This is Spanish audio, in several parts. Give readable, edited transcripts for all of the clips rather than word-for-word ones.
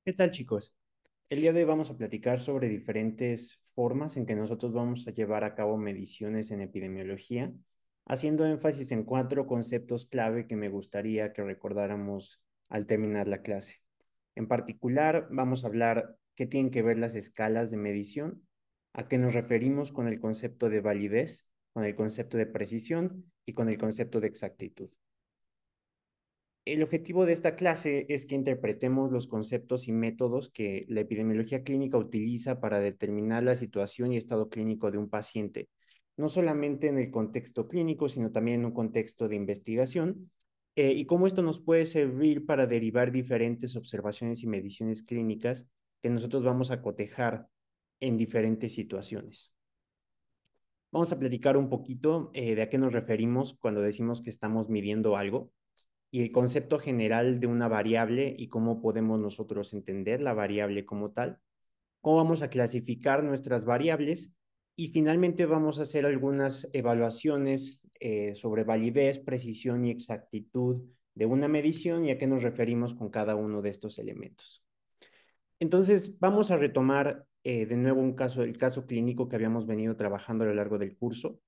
¿Qué tal, chicos? El día de hoy vamos a platicar sobre diferentes formas en que nosotros vamos a llevar a cabo mediciones en epidemiología, haciendo énfasis en cuatro conceptos clave que me gustaría que recordáramos al terminar la clase. En particular, vamos a hablar qué tienen que ver las escalas de medición, a qué nos referimos con el concepto de validez, con el concepto de precisión y con el concepto de exactitud. El objetivo de esta clase es que interpretemos los conceptos y métodos que la epidemiología clínica utiliza para determinar la situación y estado clínico de un paciente, no solamente en el contexto clínico, sino también en un contexto de investigación, y cómo esto nos puede servir para derivar diferentes observaciones y mediciones clínicas que nosotros vamos a cotejar en diferentes situaciones. Vamos a platicar un poquito de a qué nos referimos cuando decimos que estamos midiendo algo y el concepto general de una variable y cómo podemos nosotros entender la variable como tal, cómo vamos a clasificar nuestras variables y finalmente vamos a hacer algunas evaluaciones sobre validez, precisión y exactitud de una medición y a qué nos referimos con cada uno de estos elementos. Entonces, vamos a retomar de nuevo el caso clínico que habíamos venido trabajando a lo largo del curso.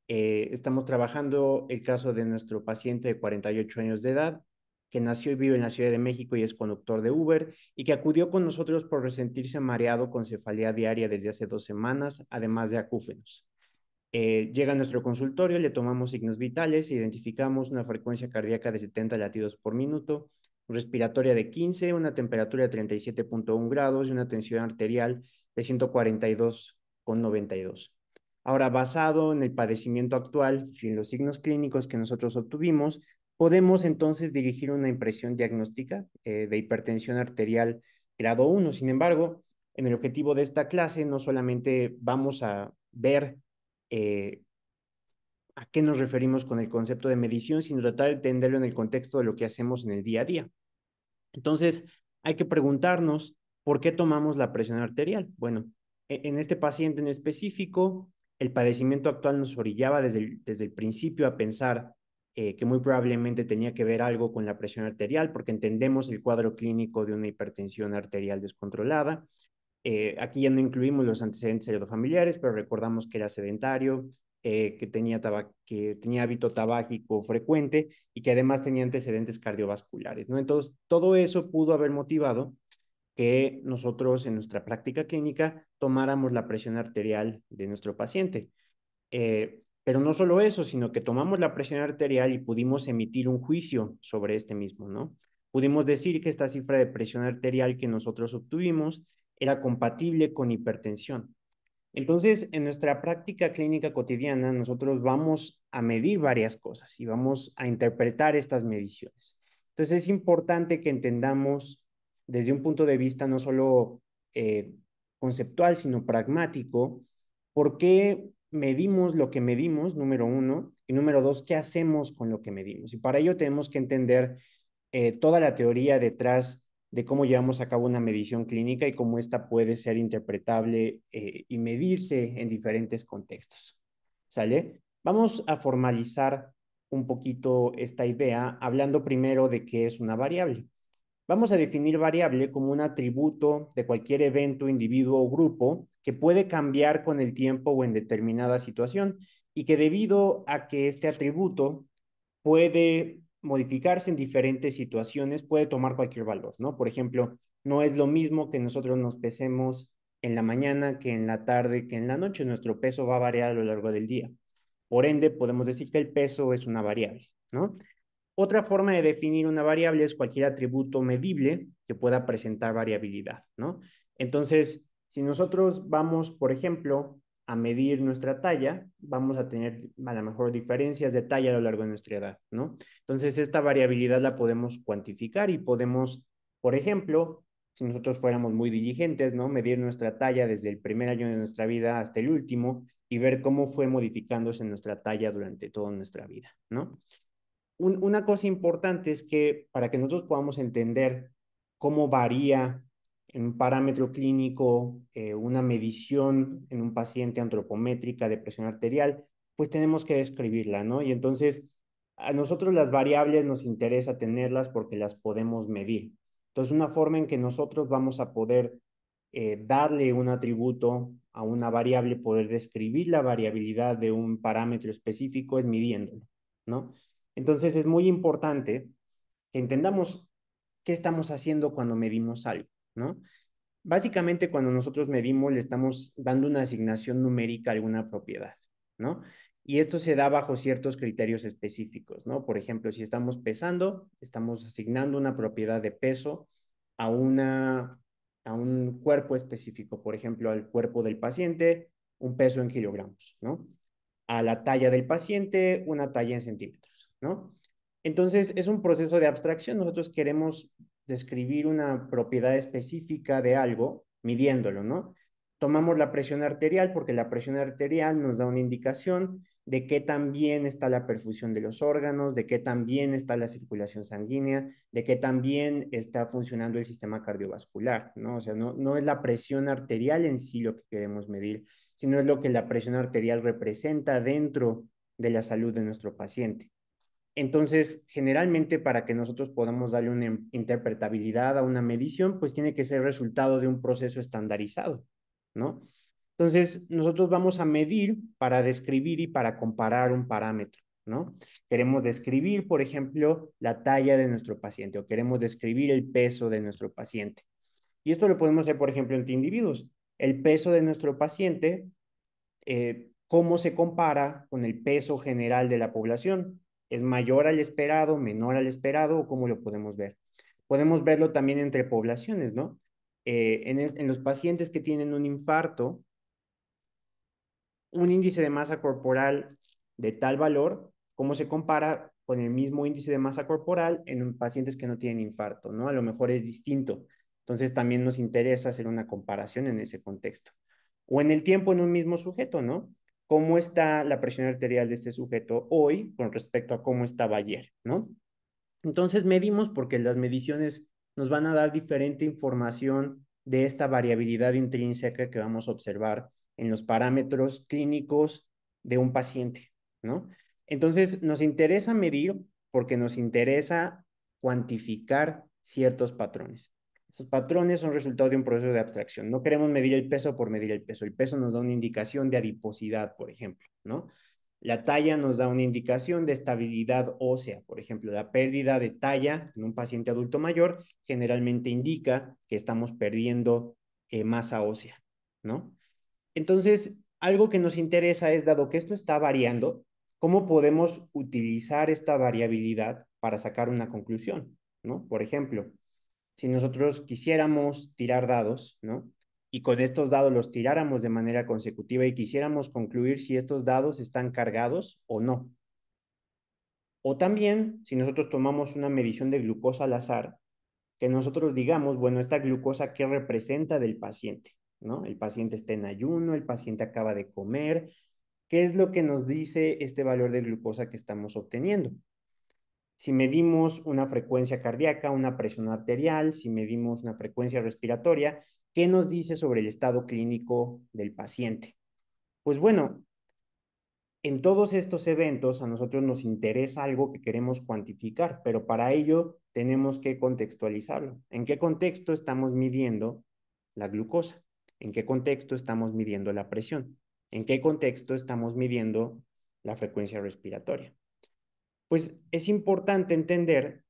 Estamos trabajando el caso de nuestro paciente de 48 años de edad, que nació y vive en la Ciudad de México y es conductor de Uber, y que acudió con nosotros por resentirse mareado con cefalea diaria desde hace 2 semanas, además de acúfenos. Llega a nuestro consultorio, le tomamos signos vitales, identificamos una frecuencia cardíaca de 70 latidos por minuto, respiratoria de 15, una temperatura de 37,1 grados y una tensión arterial de 142,92. Ahora, basado en el padecimiento actual y en los signos clínicos que nosotros obtuvimos, podemos entonces dirigir una impresión diagnóstica de hipertensión arterial grado 1. Sin embargo, en el objetivo de esta clase no solamente vamos a ver eh, a qué nos referimos con el concepto de medición, sino tratar de entenderlo en el contexto de lo que hacemos en el día a día. Entonces, hay que preguntarnos por qué tomamos la presión arterial. Bueno, en este paciente en específico, el padecimiento actual nos orillaba desde el principio a pensar que muy probablemente tenía que ver algo con la presión arterial, porque entendemos el cuadro clínico de una hipertensión arterial descontrolada. Aquí ya no incluimos los antecedentes heredofamiliares, pero recordamos que era sedentario, que tenía hábito tabáquico frecuente y que además tenía antecedentes cardiovasculares, ¿no? Entonces, todo eso pudo haber motivado que nosotros en nuestra práctica clínica tomáramos la presión arterial de nuestro paciente. Pero no solo eso, sino que tomamos la presión arterial y pudimos emitir un juicio sobre este mismo, ¿no? Pudimos decir que esta cifra de presión arterial que nosotros obtuvimos era compatible con hipertensión. Entonces, en nuestra práctica clínica cotidiana, nosotros vamos a medir varias cosas y vamos a interpretar estas mediciones. Entonces, es importante que entendamos desde un punto de vista no solo conceptual, sino pragmático, por qué medimos lo que medimos, número uno, y número dos, qué hacemos con lo que medimos. Y para ello tenemos que entender toda la teoría detrás de cómo llevamos a cabo una medición clínica y cómo esta puede ser interpretable y medirse en diferentes contextos. ¿Sale? Vamos a formalizar un poquito esta idea hablando primero de qué es una variable. Vamos a definir variable como un atributo de cualquier evento, individuo o grupo que puede cambiar con el tiempo o en determinada situación y que debido a que este atributo puede modificarse en diferentes situaciones, puede tomar cualquier valor, ¿no? Por ejemplo, no es lo mismo que nosotros nos pesemos en la mañana que en la tarde que en la noche. Nuestro peso va a variar a lo largo del día. Por ende, podemos decir que el peso es una variable, ¿no? Otra forma de definir una variable es cualquier atributo medible que pueda presentar variabilidad, ¿no? Entonces, si nosotros vamos, por ejemplo, a medir nuestra talla, vamos a tener a lo mejor diferencias de talla a lo largo de nuestra edad, ¿no? Entonces, esta variabilidad la podemos cuantificar y podemos, por ejemplo, si nosotros fuéramos muy diligentes, ¿no? Medir nuestra talla desde el primer año de nuestra vida hasta el último y ver cómo fue modificándose nuestra talla durante toda nuestra vida, ¿no? Una cosa importante es que para que nosotros podamos entender cómo varía en un parámetro clínico una medición en un paciente antropométrica de presión arterial, pues tenemos que describirla, ¿no? Y entonces a nosotros las variables nos interesa tenerlas porque las podemos medir. Entonces, una forma en que nosotros vamos a poder darle un atributo a una variable, poder describir la variabilidad de un parámetro específico es midiéndolo, ¿no? Entonces, es muy importante que entendamos qué estamos haciendo cuando medimos algo, ¿no? Básicamente, cuando nosotros medimos, le estamos dando una asignación numérica a alguna propiedad, ¿no? Y esto se da bajo ciertos criterios específicos, ¿no? Por ejemplo, si estamos pesando, estamos asignando una propiedad de peso a, a un cuerpo específico, por ejemplo, al cuerpo del paciente, un peso en kilogramos, ¿no? A la talla del paciente, una talla en centímetros, ¿no? Entonces, es un proceso de abstracción. Nosotros queremos describir una propiedad específica de algo, midiéndolo, ¿no? Tomamos la presión arterial porque la presión arterial nos da una indicación de qué tan bien está la perfusión de los órganos, de qué tan bien está la circulación sanguínea, de qué tan bien está funcionando el sistema cardiovascular, ¿no? O sea, no es la presión arterial en sí lo que queremos medir, sino es lo que la presión arterial representa dentro de la salud de nuestro paciente. Entonces, generalmente para que nosotros podamos darle una interpretabilidad a una medición, pues tiene que ser resultado de un proceso estandarizado, ¿no? Entonces, nosotros vamos a medir para describir y para comparar un parámetro, ¿no? Queremos describir, por ejemplo, la talla de nuestro paciente o queremos describir el peso de nuestro paciente. Y esto lo podemos hacer, por ejemplo, entre individuos. El peso de nuestro paciente, ¿cómo se compara con el peso general de la población? ¿Es mayor al esperado, menor al esperado o cómo lo podemos ver? Podemos verlo también entre poblaciones, ¿no? En los pacientes que tienen un infarto, un índice de masa corporal de tal valor, ¿cómo se compara con el mismo índice de masa corporal en pacientes que no tienen infarto, ¿no? A lo mejor es distinto. Entonces también nos interesa hacer una comparación en ese contexto. O en el tiempo en un mismo sujeto, ¿no? ¿Cómo está la presión arterial de este sujeto hoy con respecto a cómo estaba ayer, ¿no? Entonces medimos porque las mediciones nos van a dar diferente información de esta variabilidad intrínseca que vamos a observar en los parámetros clínicos de un paciente, ¿no? Entonces nos interesa medir porque nos interesa cuantificar ciertos patrones. Esos patrones son resultado de un proceso de abstracción. No queremos medir el peso por medir el peso. El peso nos da una indicación de adiposidad, por ejemplo, ¿no? La talla nos da una indicación de estabilidad ósea. Por ejemplo, la pérdida de talla en un paciente adulto mayor generalmente indica que estamos perdiendo masa ósea, ¿no? Entonces, algo que nos interesa es, dado que esto está variando, ¿cómo podemos utilizar esta variabilidad para sacar una conclusión, ¿no? Por ejemplo, si nosotros quisiéramos tirar dados, ¿no? Y con estos dados los tiráramos de manera consecutiva y quisiéramos concluir si estos dados están cargados o no. O también, si nosotros tomamos una medición de glucosa al azar, que nosotros digamos, bueno, esta glucosa, ¿qué representa del paciente? ¿No? El paciente está en ayuno, el paciente acaba de comer. ¿Qué es lo que nos dice este valor de glucosa que estamos obteniendo? Si medimos una frecuencia cardíaca, una presión arterial, si medimos una frecuencia respiratoria, ¿qué nos dice sobre el estado clínico del paciente? Pues bueno, en todos estos eventos a nosotros nos interesa algo que queremos cuantificar, pero para ello tenemos que contextualizarlo. ¿En qué contexto estamos midiendo la glucosa? ¿En qué contexto estamos midiendo la presión? ¿En qué contexto estamos midiendo la frecuencia respiratoria? Pues es importante entender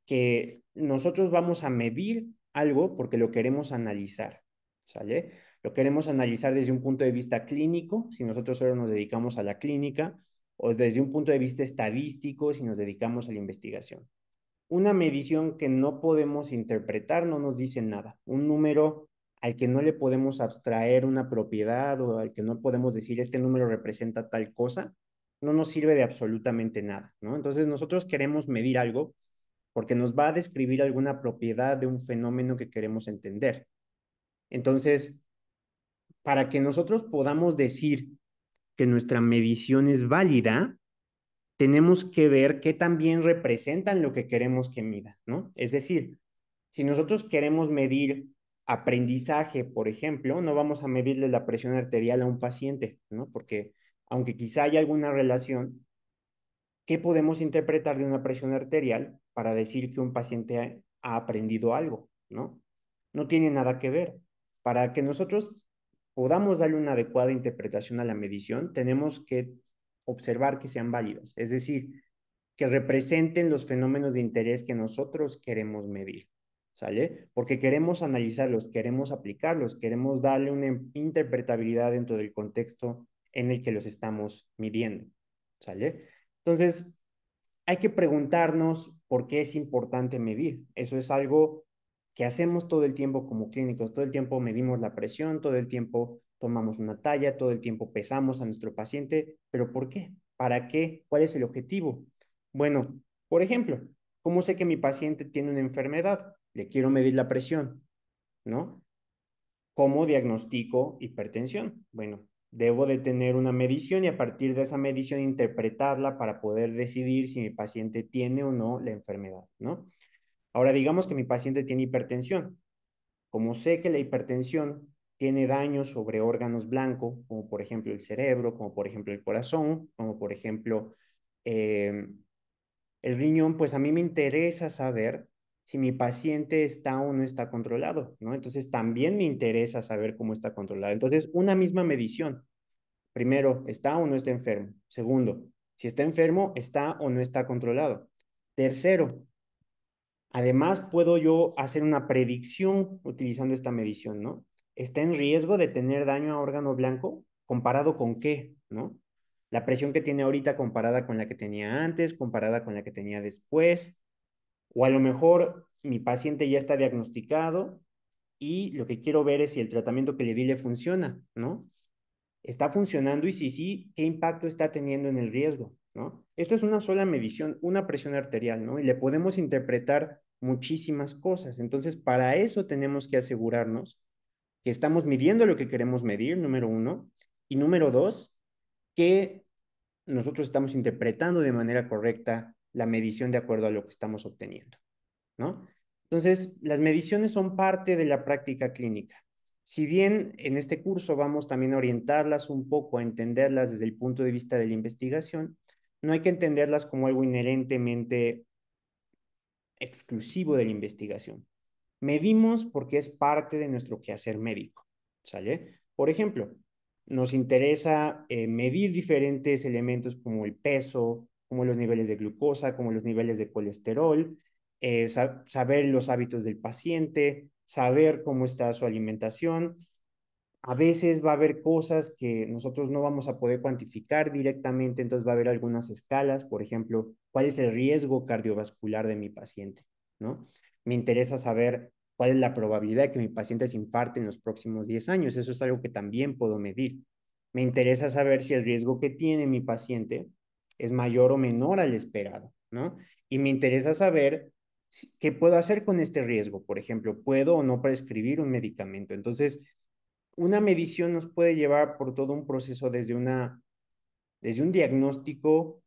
que nosotros vamos a medir algo porque lo queremos analizar, ¿sale? Lo queremos analizar desde un punto de vista clínico, si nosotros solo nos dedicamos a la clínica, o desde un punto de vista estadístico, si nos dedicamos a la investigación. Una medición que no podemos interpretar no nos dice nada. Un número al que no le podemos abstraer una propiedad o al que no podemos decir este número representa tal cosa, no nos sirve de absolutamente nada, ¿no? Entonces nosotros queremos medir algo porque nos va a describir alguna propiedad de un fenómeno que queremos entender. Entonces, para que nosotros podamos decir que nuestra medición es válida, tenemos que ver qué también representan lo que queremos que mida, ¿no? Es decir, si nosotros queremos medir aprendizaje, por ejemplo, no vamos a medirle la presión arterial a un paciente, ¿no? Porque aunque quizá haya alguna relación, ¿qué podemos interpretar de una presión arterial para decir que un paciente ha aprendido algo, ¿no? No tiene nada que ver. Para que nosotros podamos darle una adecuada interpretación a la medición, tenemos que observar que sean válidas, es decir, que representen los fenómenos de interés que nosotros queremos medir, ¿sale? Porque queremos analizarlos, queremos aplicarlos, queremos darle una interpretabilidad dentro del contexto en el que los estamos midiendo, ¿sale? Entonces, hay que preguntarnos por qué es importante medir. Eso es algo que hacemos todo el tiempo como clínicos. Todo el tiempo medimos la presión, todo el tiempo tomamos una talla, todo el tiempo pesamos a nuestro paciente. ¿Pero por qué? ¿Para qué? ¿Cuál es el objetivo? Bueno, por ejemplo, ¿cómo sé que mi paciente tiene una enfermedad? Le quiero medir la presión, ¿no? ¿Cómo diagnostico hipertensión? Bueno, debo de tener una medición y a partir de esa medición interpretarla para poder decidir si mi paciente tiene o no la enfermedad, ¿no? Ahora digamos que mi paciente tiene hipertensión. Como sé que la hipertensión tiene daños sobre órganos blancos, como por ejemplo el cerebro, como por ejemplo el corazón, como por ejemplo eh, el riñón, pues a mí me interesa saber si mi paciente está o no está controlado, ¿no? Entonces también me interesa saber cómo está controlado. Entonces, una misma medición. Primero, ¿está o no está enfermo? Segundo, si está enfermo, ¿está o no está controlado? Tercero, además puedo yo hacer una predicción utilizando esta medición, ¿no? ¿Está en riesgo de tener daño a órgano blanco? ¿Comparado con qué, no? La presión que tiene ahorita comparada con la que tenía antes, comparada con la que tenía después, o a lo mejor mi paciente ya está diagnosticado y lo que quiero ver es si el tratamiento que le di le funciona, ¿no? ¿Está funcionando? Y si sí, ¿qué impacto está teniendo en el riesgo, ¿no? Esto es una sola medición, una presión arterial, ¿no? Y le podemos interpretar muchísimas cosas. Entonces, para eso tenemos que asegurarnos que estamos midiendo lo que queremos medir, número uno, y número dos, que nosotros estamos interpretando de manera correcta la medición de acuerdo a lo que estamos obteniendo, ¿no? Entonces, las mediciones son parte de la práctica clínica. Si bien en este curso vamos también a orientarlas un poco, a entenderlas desde el punto de vista de la investigación, no hay que entenderlas como algo inherentemente exclusivo de la investigación. Medimos porque es parte de nuestro quehacer médico, ¿sale? Por ejemplo, nos interesa medir diferentes elementos como el peso, como los niveles de glucosa, como los niveles de colesterol, saber los hábitos del paciente, saber cómo está su alimentación. A veces va a haber cosas que nosotros no vamos a poder cuantificar directamente, entonces va a haber algunas escalas, por ejemplo, cuál es el riesgo cardiovascular de mi paciente, ¿no? Me interesa saber cuál es la probabilidad de que mi paciente se infarte en los próximos 10 años, eso es algo que también puedo medir. Me interesa saber si el riesgo que tiene mi paciente es mayor o menor al esperado, ¿no? Y me interesa saber qué puedo hacer con este riesgo, por ejemplo, ¿puedo o no prescribir un medicamento? Entonces, una medición nos puede llevar por todo un proceso desde un diagnóstico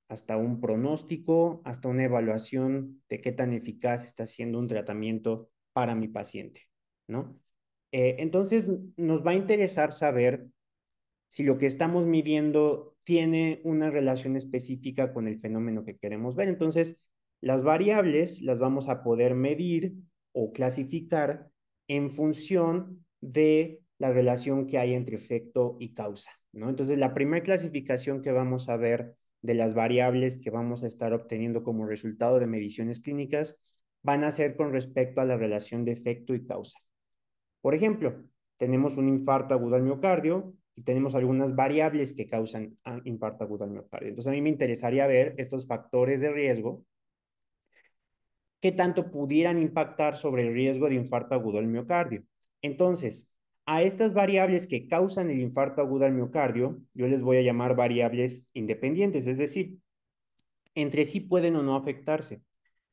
hasta un pronóstico, hasta una evaluación de qué tan eficaz está siendo un tratamiento para mi paciente, ¿no? Entonces, nos va a interesar saber si lo que estamos midiendo tiene una relación específica con el fenómeno que queremos ver. Entonces, las variables las vamos a poder medir o clasificar en función de la relación que hay entre efecto y causa, ¿no? Entonces, la primera clasificación que vamos a ver de las variables que vamos a estar obteniendo como resultado de mediciones clínicas van a ser con respecto a la relación de efecto y causa. Por ejemplo, tenemos un infarto agudo al miocardio y tenemos algunas variables que causan infarto agudo al miocardio. Entonces, a mí me interesaría ver estos factores de riesgo, qué tanto pudieran impactar sobre el riesgo de infarto agudo al miocardio. Entonces, a estas variables que causan el infarto agudo al miocardio, yo les voy a llamar variables independientes, es decir, entre sí pueden o no afectarse,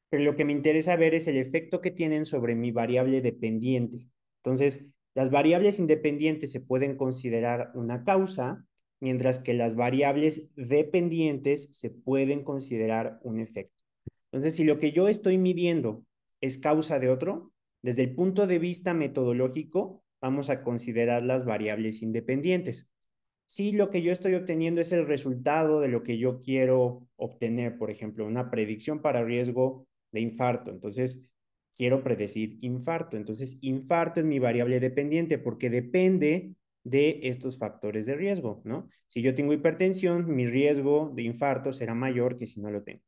pero lo que me interesa ver es el efecto que tienen sobre mi variable dependiente. Entonces, las variables independientes se pueden considerar una causa, mientras que las variables dependientes se pueden considerar un efecto. Entonces, si lo que yo estoy midiendo es causa de otro, desde el punto de vista metodológico, vamos a considerar las variables independientes. Si lo que yo estoy obteniendo es el resultado de lo que yo quiero obtener, por ejemplo, una predicción para riesgo de infarto. Entonces, quiero predecir infarto. Entonces, infarto es mi variable dependiente porque depende de estos factores de riesgo, ¿no? Si yo tengo hipertensión, mi riesgo de infarto será mayor que si no lo tengo.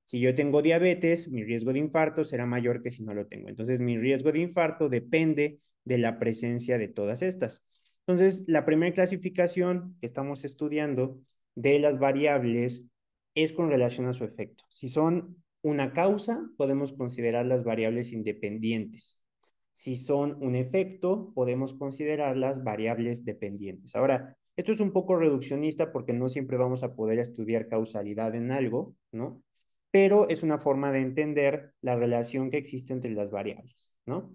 Si yo tengo diabetes, mi riesgo de infarto será mayor que si no lo tengo. Entonces, mi riesgo de infarto depende de la presencia de todas estas. Entonces, la primera clasificación que estamos estudiando de las variables es con relación a su efecto. Si son una causa, podemos considerar las variables independientes. Si son un efecto, podemos considerarlas variables dependientes. Ahora, esto es un poco reduccionista porque no siempre vamos a poder estudiar causalidad en algo, ¿no? Pero es una forma de entender la relación que existe entre las variables, ¿no?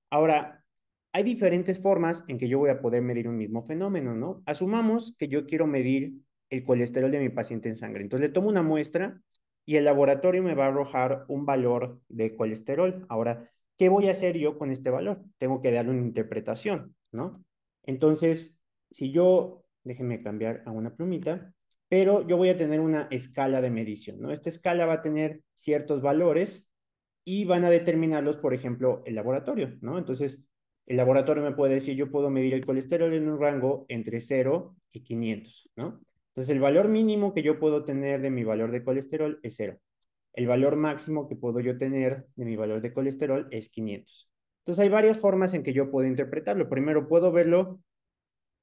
Ahora, hay diferentes formas en que yo voy a poder medir un mismo fenómeno, ¿no? Asumamos que yo quiero medir el colesterol de mi paciente en sangre. Entonces le tomo una muestra y el laboratorio me va a arrojar un valor de colesterol. Ahora, ¿qué voy a hacer yo con este valor? Tengo que darle una interpretación, ¿no? Entonces, si yo, déjenme cambiar a una plumita, pero yo voy a tener una escala de medición, ¿no? Esta escala va a tener ciertos valores y van a determinarlos, por ejemplo, el laboratorio, ¿no? Entonces, el laboratorio me puede decir, yo puedo medir el colesterol en un rango entre 0 y 500, ¿no? Entonces, el valor mínimo que yo puedo tener de mi valor de colesterol es 0. El valor máximo que puedo yo tener de mi valor de colesterol es 500. Entonces, hay varias formas en que yo puedo interpretarlo. Primero, puedo verlo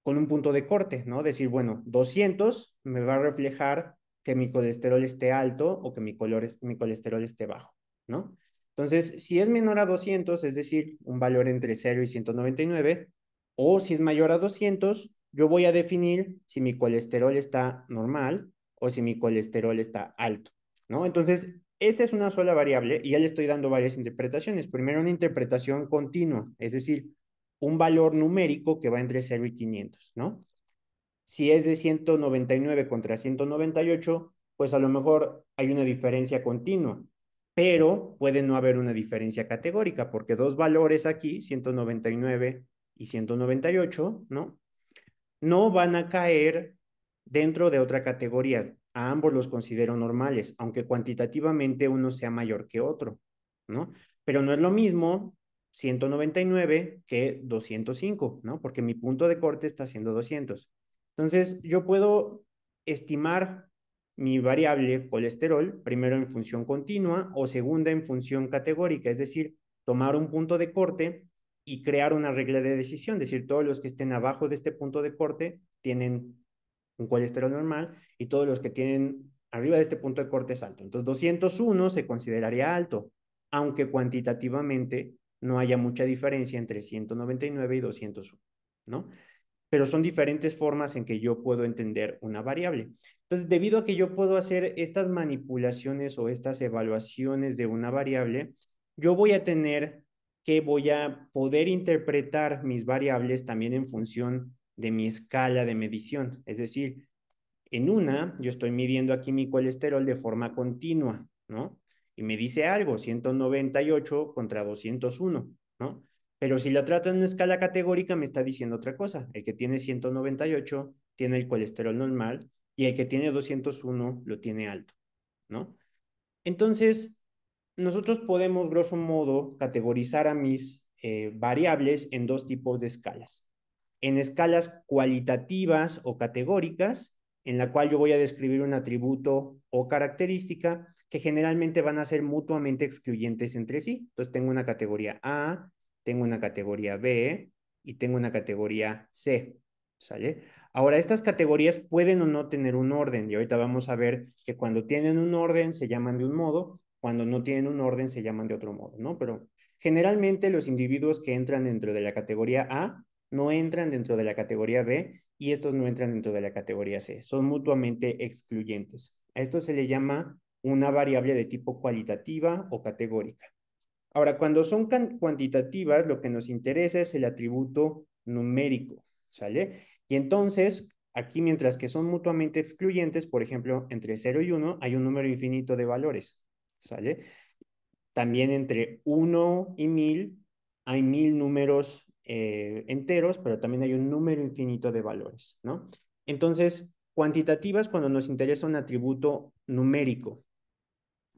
con un punto de corte, ¿no? Decir, bueno, 200 me va a reflejar que mi colesterol esté alto o que mi colesterol esté bajo, ¿no? Entonces, si es menor a 200, es decir, un valor entre 0 y 199, o si es mayor a 200, yo voy a definir si mi colesterol está normal o si mi colesterol está alto, ¿no? Entonces, esta es una sola variable y ya le estoy dando varias interpretaciones. Primero, una interpretación continua, es decir, un valor numérico que va entre 0 y 500, ¿no? Si es de 199 contra 198, pues a lo mejor hay una diferencia continua, pero puede no haber una diferencia categórica, porque dos valores aquí, 199 y 198, ¿no? No van a caer dentro de otra categoría. A ambos los considero normales, aunque cuantitativamente uno sea mayor que otro, ¿no? Pero no es lo mismo 199 que 205, ¿no? Porque mi punto de corte está siendo 200. Entonces, yo puedo estimar mi variable colesterol, primero en función continua o segunda en función categórica, es decir, tomar un punto de corte y crear una regla de decisión, es decir, todos los que estén abajo de este punto de corte tienen un colesterol normal y todos los que tienen arriba de este punto de corte es alto. Entonces, 201 se consideraría alto, aunque cuantitativamente no haya mucha diferencia entre 199 y 201, ¿no? Pero son diferentes formas en que yo puedo entender una variable. Entonces, debido a que yo puedo hacer estas manipulaciones o estas evaluaciones de una variable, yo voy a tener que voy a poder interpretar mis variables también en función de mi escala de medición. Es decir, en una, yo estoy midiendo aquí mi colesterol de forma continua, ¿no? Y me dice algo, 198 contra 201, ¿no? Pero si lo trato en una escala categórica, me está diciendo otra cosa. El que tiene 198 tiene el colesterol normal y el que tiene 201 lo tiene alto, ¿no? Entonces, nosotros podemos, grosso modo, categorizar a mis variables en dos tipos de escalas. En escalas cualitativas o categóricas, en la cual yo voy a describir un atributo o característica que generalmente van a ser mutuamente excluyentes entre sí. Entonces, tengo una categoría A, tengo una categoría B y tengo una categoría C, ¿sale? Ahora, estas categorías pueden o no tener un orden y ahorita vamos a ver que cuando tienen un orden se llaman de un modo, cuando no tienen un orden se llaman de otro modo, ¿no? Pero generalmente los individuos que entran dentro de la categoría A no entran dentro de la categoría B y estos no entran dentro de la categoría C. Son mutuamente excluyentes. A esto se le llama una variable de tipo cualitativa o categórica. Ahora, cuando son cuantitativas, lo que nos interesa es el atributo numérico, ¿sale? Y entonces, aquí mientras que son mutuamente excluyentes, por ejemplo, entre 0 y 1 hay un número infinito de valores, ¿sale? También entre 1 y 1000 hay 1000 números enteros, pero también hay un número infinito de valores, ¿no? Entonces, cuantitativas cuando nos interesa un atributo numérico,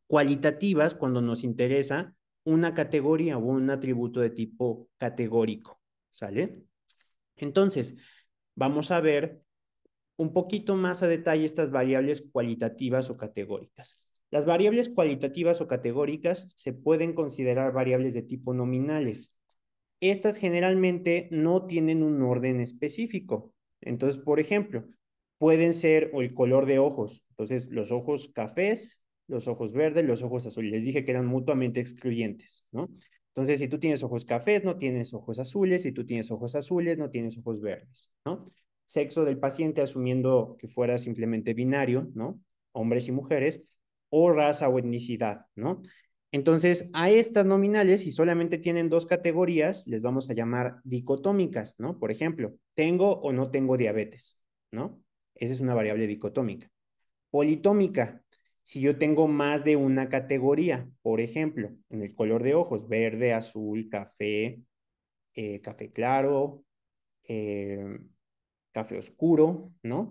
cualitativas cuando nos interesa una categoría o un atributo de tipo categórico, ¿sale? Entonces, vamos a ver un poquito más a detalle estas variables cualitativas o categóricas. Las variables cualitativas o categóricas se pueden considerar variables de tipo nominales. Estas generalmente no tienen un orden específico. Entonces, por ejemplo, pueden ser o el color de ojos. Entonces, los ojos cafés, los ojos verdes, los ojos azules. Les dije que eran mutuamente excluyentes, ¿no? Entonces, si tú tienes ojos cafés, no tienes ojos azules. Si tú tienes ojos azules, no tienes ojos verdes, ¿no? Sexo del paciente, asumiendo que fuera simplemente binario, ¿no? Hombres y mujeres, o raza o etnicidad, ¿no? Entonces, a estas nominales, si solamente tienen dos categorías, les vamos a llamar dicotómicas, ¿no? Por ejemplo, tengo o no tengo diabetes, ¿no? Esa es una variable dicotómica. Politómica, si yo tengo más de una categoría, por ejemplo, en el color de ojos, verde, azul, café, café claro, eh, café oscuro, ¿no?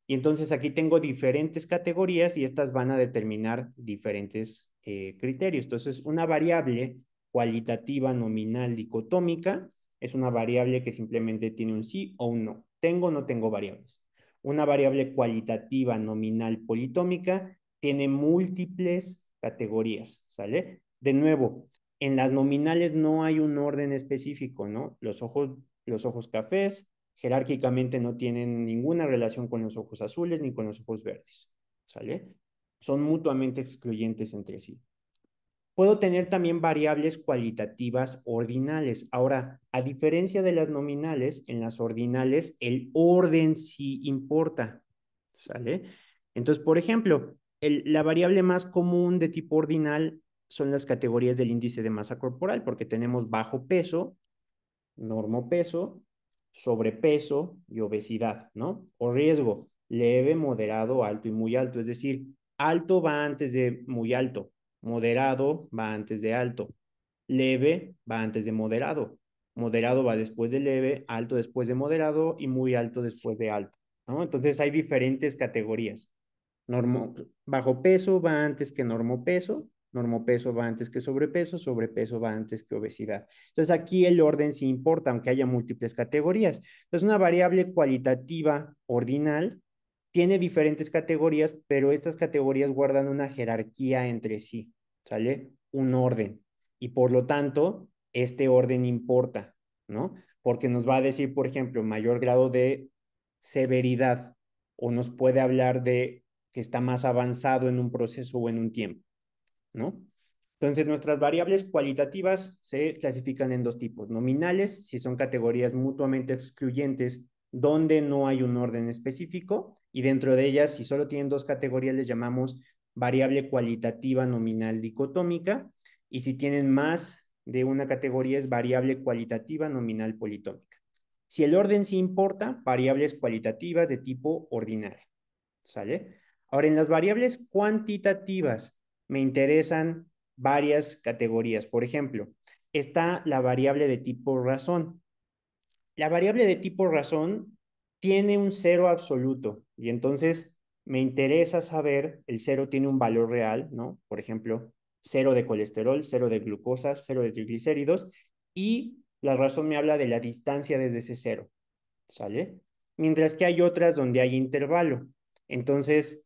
Y entonces aquí tengo diferentes categorías y estas van a determinar diferentes criterios. Entonces, una variable cualitativa nominal dicotómica es una variable que simplemente tiene un sí o un no. Tengo o no tengo variables. Una variable cualitativa nominal politómica tiene múltiples categorías, ¿sale? De nuevo, en las nominales no hay un orden específico, ¿no? Los ojos cafés jerárquicamente no tienen ninguna relación con los ojos azules ni con los ojos verdes, ¿sale? Son mutuamente excluyentes entre sí. Puedo tener también variables cualitativas ordinales. Ahora, a diferencia de las nominales, en las ordinales el orden sí importa, ¿sale? Entonces, por ejemplo, la variable más común de tipo ordinal son las categorías del índice de masa corporal, porque tenemos bajo peso, normopeso, sobrepeso y obesidad, ¿no? O riesgo, leve, moderado, alto y muy alto. Es decir, alto va antes de muy alto, moderado va antes de alto, leve va antes de moderado, moderado va después de leve, alto después de moderado y muy alto después de alto, ¿no? Entonces hay diferentes categorías. Normo, bajo peso va antes que normopeso, normopeso va antes que sobrepeso, sobrepeso va antes que obesidad. Entonces aquí el orden sí importa, aunque haya múltiples categorías. Entonces una variable cualitativa ordinal tiene diferentes categorías, pero estas categorías guardan una jerarquía entre sí, ¿sale? Un orden. Y por lo tanto, este orden importa, ¿no? Porque nos va a decir, por ejemplo, mayor grado de severidad o nos puede hablar de que está más avanzado en un proceso o en un tiempo, ¿no? Entonces, nuestras variables cualitativas se clasifican en dos tipos. Nominales, si son categorías mutuamente excluyentes, donde no hay un orden específico, y dentro de ellas, si solo tienen dos categorías, les llamamos variable cualitativa nominal dicotómica, y si tienen más de una categoría, es variable cualitativa nominal politómica. Si el orden sí importa, variables cualitativas de tipo ordinal, ¿sale? Ahora, en las variables cuantitativas me interesan varias categorías. Por ejemplo, está la variable de tipo razón. La variable de tipo razón tiene un cero absoluto y entonces me interesa saber, el cero tiene un valor real, ¿no? Por ejemplo, cero de colesterol, cero de glucosa, cero de triglicéridos y la razón me habla de la distancia desde ese cero, ¿sale? Mientras que hay otras donde hay intervalo. Entonces,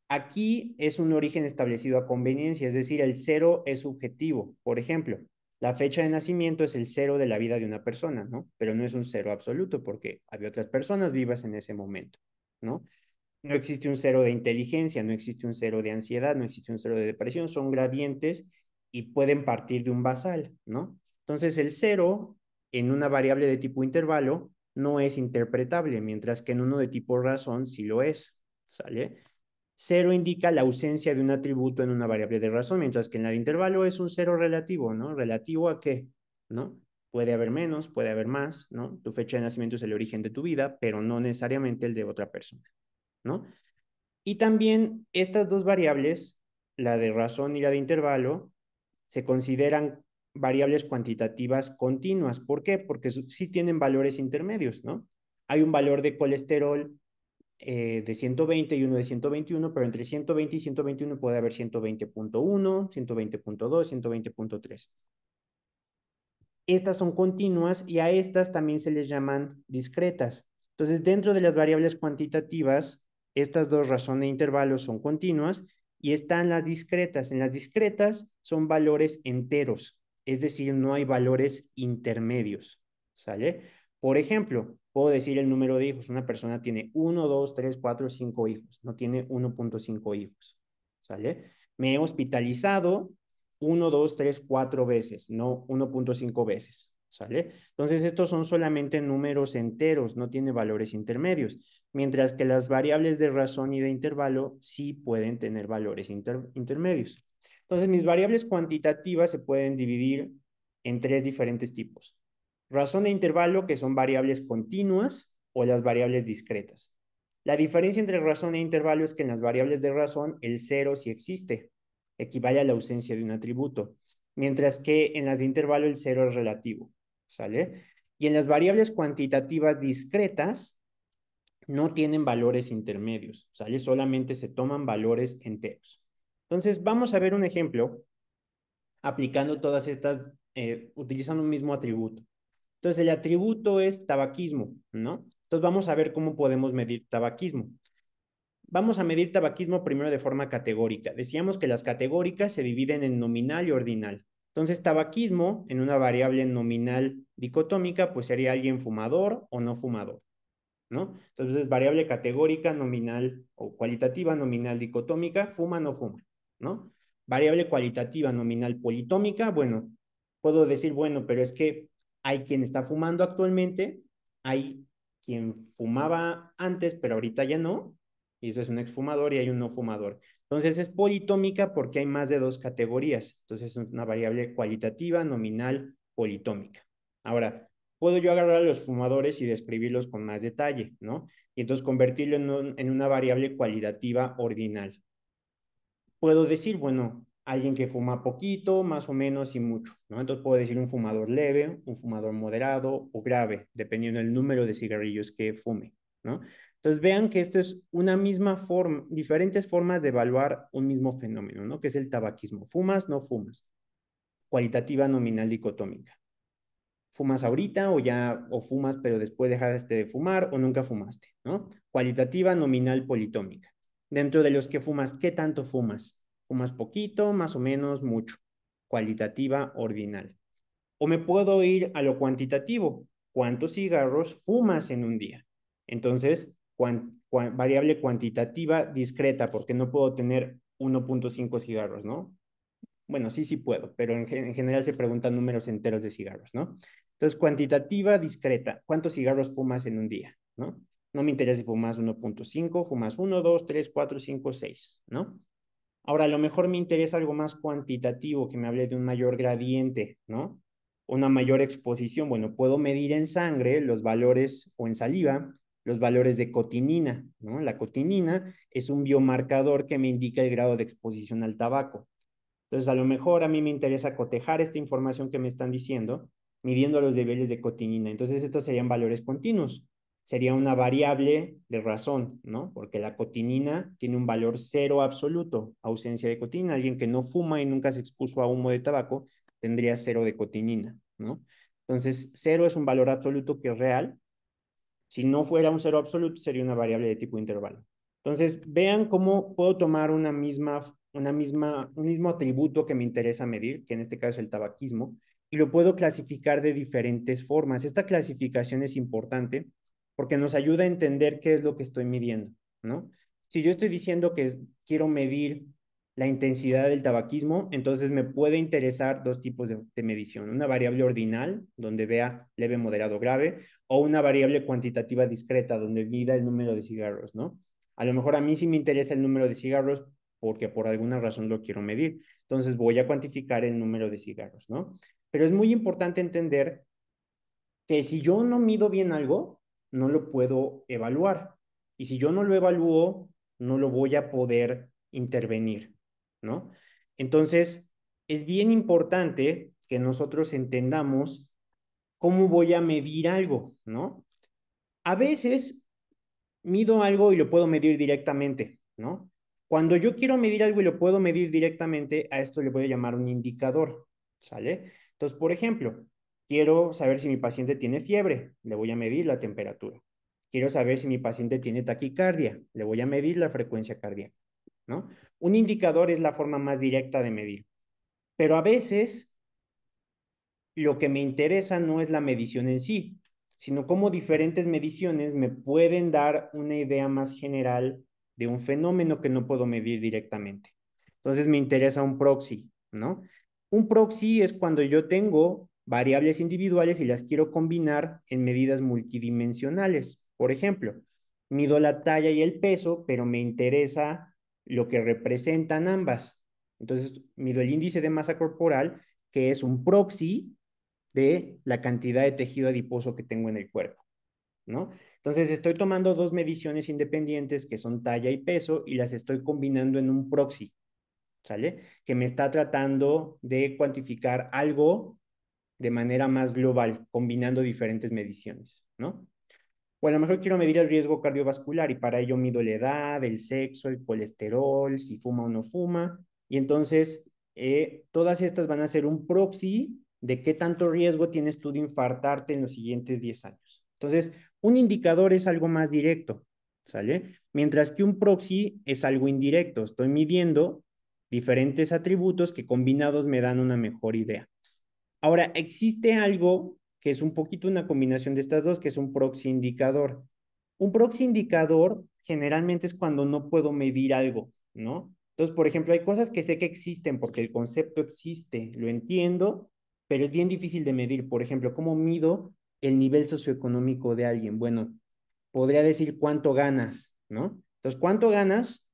aquí es un origen establecido a conveniencia, es decir, el cero es subjetivo. Por ejemplo, la fecha de nacimiento es el cero de la vida de una persona, ¿no? Pero no es un cero absoluto porque había otras personas vivas en ese momento, ¿no? No existe un cero de inteligencia, no existe un cero de ansiedad, no existe un cero de depresión, son gradientes y pueden partir de un basal, ¿no? Entonces, el cero en una variable de tipo intervalo no es interpretable, mientras que en uno de tipo razón sí lo es, ¿sale? Cero indica la ausencia de un atributo en una variable de razón, mientras que en la de intervalo es un cero relativo, ¿no? ¿Relativo a qué? ¿No? Puede haber menos, puede haber más, ¿no? Tu fecha de nacimiento es el origen de tu vida, pero no necesariamente el de otra persona, ¿no? Y también estas dos variables, la de razón y la de intervalo, se consideran variables cuantitativas continuas. ¿Por qué? Porque sí tienen valores intermedios, ¿no? Hay un valor de colesterol de 120 y uno de 121, pero entre 120 y 121 puede haber 120.1, 120.2, 120.3. Estas son continuas y a estas también se les llaman discretas. Entonces, dentro de las variables cuantitativas, estas dos razones de intervalos son continuas y están las discretas. En las discretas son valores enteros, es decir, no hay valores intermedios, ¿sale? Por ejemplo, puedo decir el número de hijos. Una persona tiene 1, 2, 3, 4, 5 hijos, no tiene 1.5 hijos, ¿sale? Me he hospitalizado 1, 2, 3, 4 veces, no 1.5 veces, ¿sale? Entonces, estos son solamente números enteros, no tiene valores intermedios, mientras que las variables de razón y de intervalo sí pueden tener valores intermedios. Entonces, mis variables cuantitativas se pueden dividir en tres diferentes tipos. Razón e intervalo, que son variables continuas, o las variables discretas. La diferencia entre razón e intervalo es que en las variables de razón el cero sí existe, equivale a la ausencia de un atributo, mientras que en las de intervalo el cero es relativo, ¿sale? Y en las variables cuantitativas discretas no tienen valores intermedios, ¿sale? Solamente se toman valores enteros. Entonces, vamos a ver un ejemplo aplicando todas estas, utilizando un mismo atributo. Entonces, el atributo es tabaquismo, ¿no? Entonces, vamos a ver cómo podemos medir tabaquismo. Vamos a medir tabaquismo primero de forma categórica. Decíamos que las categóricas se dividen en nominal y ordinal. Entonces, tabaquismo en una variable nominal dicotómica, pues sería alguien fumador o no fumador, ¿no? Entonces, variable categórica, nominal o cualitativa, nominal dicotómica, fuma o no fuma, ¿no? Variable cualitativa, nominal politómica, bueno, puedo decir, bueno, pero es que hay quien está fumando actualmente, hay quien fumaba antes, pero ahorita ya no, y eso es un exfumador y hay un no fumador. Entonces es politómica porque hay más de dos categorías. Entonces es una variable cualitativa, nominal, politómica. Ahora, puedo yo agarrar a los fumadores y describirlos con más detalle, ¿no? Y entonces convertirlo en una variable cualitativa ordinal. Puedo decir, bueno, alguien que fuma poquito, más o menos y mucho, ¿no? Entonces puedo decir un fumador leve, un fumador moderado o grave, dependiendo del número de cigarrillos que fume, ¿no? Entonces vean que esto es una misma forma, diferentes formas de evaluar un mismo fenómeno, ¿no? Que es el tabaquismo. ¿Fumas? ¿No fumas? Cualitativa nominal dicotómica. ¿Fumas ahorita o ya, o fumas pero después dejaste de fumar o nunca fumaste, ¿no? Cualitativa nominal politómica. Dentro de los que fumas, ¿qué tanto fumas? ¿Fumas poquito, más o menos, mucho? Cualitativa ordinal. O me puedo ir a lo cuantitativo. ¿Cuántos cigarros fumas en un día? Entonces, variable cuantitativa discreta, porque no puedo tener 1.5 cigarros, ¿no? Bueno, sí, sí puedo, pero en general se preguntan números enteros de cigarros, ¿no? Entonces, cuantitativa discreta. ¿Cuántos cigarros fumas en un día? ¿No? No me interesa si fumas 1.5, fumas 1, 2, 3, 4, 5, 6, ¿no? Ahora, a lo mejor me interesa algo más cuantitativo, que me hable de un mayor gradiente, ¿no? Una mayor exposición. Bueno, puedo medir en sangre los valores o en saliva los valores de cotinina, ¿no? La cotinina es un biomarcador que me indica el grado de exposición al tabaco. Entonces, a lo mejor a mí me interesa cotejar esta información que me están diciendo, midiendo los niveles de cotinina. Entonces, estos serían valores continuos. Sería una variable de razón, ¿no? Porque la cotinina tiene un valor cero absoluto, ausencia de cotinina. Alguien que no fuma y nunca se expuso a humo de tabaco tendría cero de cotinina, ¿no? Entonces, cero es un valor absoluto que es real. Si no fuera un cero absoluto, sería una variable de tipo intervalo. Entonces, vean cómo puedo tomar un mismo atributo que me interesa medir, que en este caso es el tabaquismo, y lo puedo clasificar de diferentes formas. Esta clasificación es importante porque nos ayuda a entender qué es lo que estoy midiendo, ¿no? Si yo estoy diciendo que quiero medir la intensidad del tabaquismo, entonces me puede interesar dos tipos de medición. Una variable ordinal, donde vea leve, moderado, grave, o una variable cuantitativa discreta, donde mida el número de cigarros, ¿no? A lo mejor a mí sí me interesa el número de cigarros porque por alguna razón lo quiero medir. Entonces voy a cuantificar el número de cigarros, ¿no? Pero es muy importante entender que si yo no mido bien algo, no lo puedo evaluar. Y si yo no lo evalúo, no lo voy a poder intervenir, ¿no? Entonces, es bien importante que nosotros entendamos cómo voy a medir algo, ¿no? A veces mido algo y lo puedo medir directamente, ¿no? Cuando yo quiero medir algo y lo puedo medir directamente, a esto le voy a llamar un indicador, ¿sale? Entonces, por ejemplo, quiero saber si mi paciente tiene fiebre, le voy a medir la temperatura. Quiero saber si mi paciente tiene taquicardia, le voy a medir la frecuencia cardíaca, ¿no? Un indicador es la forma más directa de medir, pero a veces lo que me interesa no es la medición en sí, sino cómo diferentes mediciones me pueden dar una idea más general de un fenómeno que no puedo medir directamente. Entonces me interesa un proxy, ¿no? Un proxy es cuando yo tengo variables individuales y las quiero combinar en medidas multidimensionales. Por ejemplo, mido la talla y el peso, pero me interesa lo que representan ambas. Entonces, mido el índice de masa corporal, que es un proxy de la cantidad de tejido adiposo que tengo en el cuerpo, ¿no? Entonces estoy tomando dos mediciones independientes que son talla y peso y las estoy combinando en un proxy, ¿sale? Que me está tratando de cuantificar algo de manera más global, combinando diferentes mediciones, ¿no? O a lo mejor quiero medir el riesgo cardiovascular y para ello mido la edad, el sexo, el colesterol, si fuma o no fuma. Y entonces, todas estas van a ser un proxy de qué tanto riesgo tienes tú de infartarte en los siguientes 10 años. Entonces, un indicador es algo más directo, ¿sale? Mientras que un proxy es algo indirecto. Estoy midiendo diferentes atributos que combinados me dan una mejor idea. Ahora, existe algo que es un poquito una combinación de estas dos, que es un proxy indicador. Un proxy indicador generalmente es cuando no puedo medir algo, ¿no? Entonces, por ejemplo, hay cosas que sé que existen porque el concepto existe, lo entiendo, pero es bien difícil de medir. Por ejemplo, ¿cómo mido el nivel socioeconómico de alguien? Bueno, podría decir cuánto ganas, ¿no? Entonces, ¿cuánto ganas?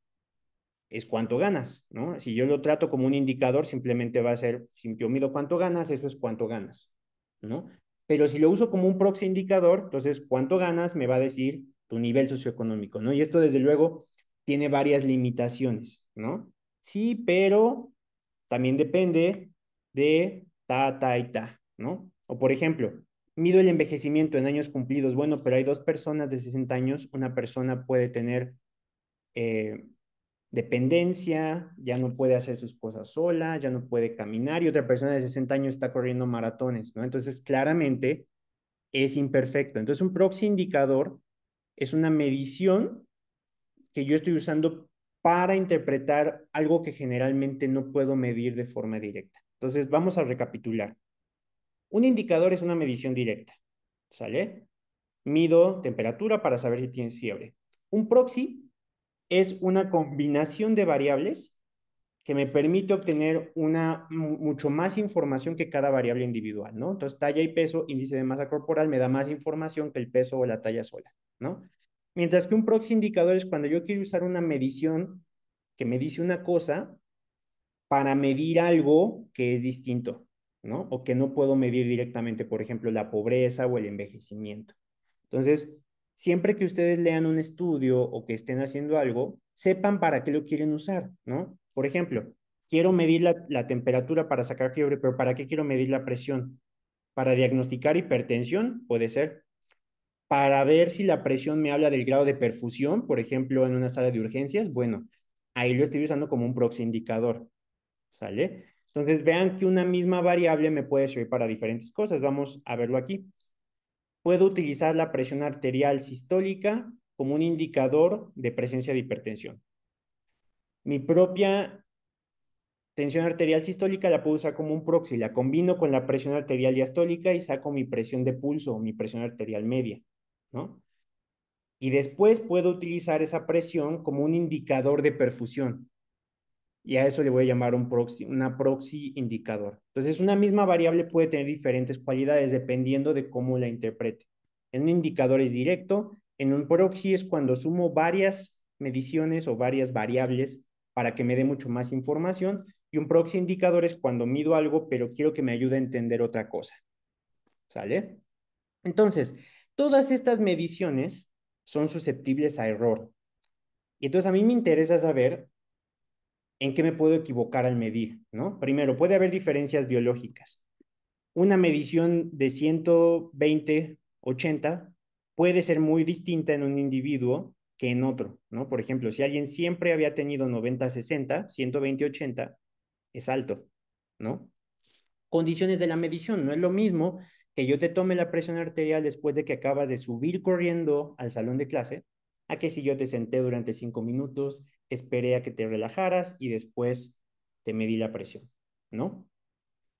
Es cuánto ganas, ¿no? Si yo lo trato como un indicador, simplemente va a ser, si yo mido cuánto ganas, eso es cuánto ganas, ¿no? Pero si lo uso como un proxy indicador, entonces cuánto ganas me va a decir tu nivel socioeconómico, ¿no? Y esto desde luego tiene varias limitaciones, ¿no? Sí, pero también depende de ta y ta, ¿no? O por ejemplo, mido el envejecimiento en años cumplidos, bueno, pero hay dos personas de 60 años, una persona puede tener eh, dependencia, ya no puede hacer sus cosas sola, ya no puede caminar y otra persona de 60 años está corriendo maratones, ¿no? Entonces, claramente es imperfecto. Entonces, un proxy indicador es una medición que yo estoy usando para interpretar algo que generalmente no puedo medir de forma directa. Entonces, vamos a recapitular. Un indicador es una medición directa, ¿sale? Mido temperatura para saber si tienes fiebre. Un proxy es una combinación de variables que me permite obtener mucho más información que cada variable individual, ¿no? Entonces, talla y peso, índice de masa corporal, me da más información que el peso o la talla sola, ¿no? Mientras que un proxy indicador es cuando yo quiero usar una medición que me dice una cosa para medir algo que es distinto, ¿no? O que no puedo medir directamente, por ejemplo, la pobreza o el envejecimiento. Entonces, siempre que ustedes lean un estudio o que estén haciendo algo, sepan para qué lo quieren usar, ¿no? Por ejemplo, quiero medir la temperatura para sacar fiebre, pero ¿para qué quiero medir la presión? Para diagnosticar hipertensión, puede ser. Para ver si la presión me habla del grado de perfusión, por ejemplo, en una sala de urgencias, bueno, ahí lo estoy usando como un proxy indicador, ¿sale? Entonces, vean que una misma variable me puede servir para diferentes cosas. Vamos a verlo aquí. Puedo utilizar la presión arterial sistólica como un indicador de presencia de hipertensión. Mi propia tensión arterial sistólica la puedo usar como un proxy, la combino con la presión arterial diastólica y saco mi presión de pulso o mi presión arterial media, ¿no? Y después puedo utilizar esa presión como un indicador de perfusión. Y a eso le voy a llamar una proxy indicador. Entonces, una misma variable puede tener diferentes cualidades dependiendo de cómo la interprete. En un indicador es directo, en un proxy es cuando sumo varias mediciones o varias variables para que me dé mucho más información, y un proxy indicador es cuando mido algo, pero quiero que me ayude a entender otra cosa. ¿Sale? Entonces, todas estas mediciones son susceptibles a error. Y entonces a mí me interesa saber en qué me puedo equivocar al medir, ¿no? Primero, puede haber diferencias biológicas. Una medición de 120, 80 puede ser muy distinta en un individuo que en otro, ¿no? Por ejemplo, si alguien siempre había tenido 90-60, 120-80, es alto, ¿no? Condiciones de la medición, no es lo mismo que yo te tome la presión arterial después de que acabas de subir corriendo al salón de clase, a que si yo te senté durante 5 minutos, esperé a que te relajaras y después te medí la presión, ¿no?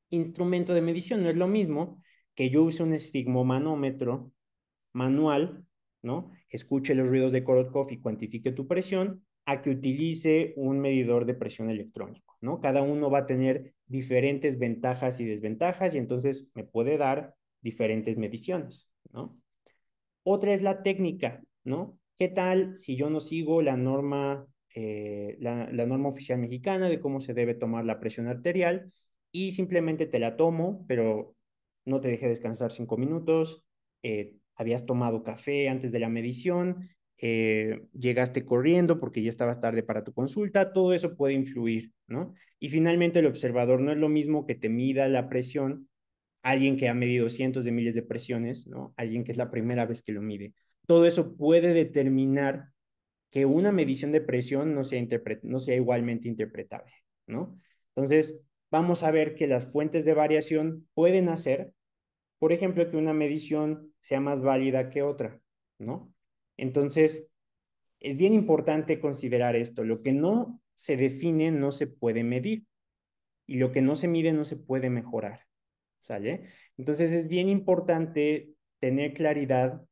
Instrumento de medición, no es lo mismo que yo use un esfigmomanómetro manual, ¿no? Escuche los ruidos de Korotkov y cuantifique tu presión, a que utilice un medidor de presión electrónico, ¿no? Cada uno va a tener diferentes ventajas y desventajas y entonces me puede dar diferentes mediciones, ¿no? Otra es la técnica, ¿no? ¿Qué tal si yo no sigo la norma oficial mexicana de cómo se debe tomar la presión arterial y simplemente te la tomo, pero no te dejé descansar 5 minutos, habías tomado café antes de la medición, llegaste corriendo porque ya estabas tarde para tu consulta, todo eso puede influir, ¿no? Y finalmente el observador no es lo mismo que te mida la presión alguien que ha medido cientos de miles de presiones, ¿no? Alguien que es la primera vez que lo mide. Todo eso puede determinar que una medición de presión no sea igualmente interpretable, ¿no? Entonces, vamos a ver que las fuentes de variación pueden hacer, por ejemplo, que una medición sea más válida que otra, ¿no? Entonces, es bien importante considerar esto. Lo que no se define no se puede medir y lo que no se mide no se puede mejorar. ¿Sale? Entonces es bien importante tener claridad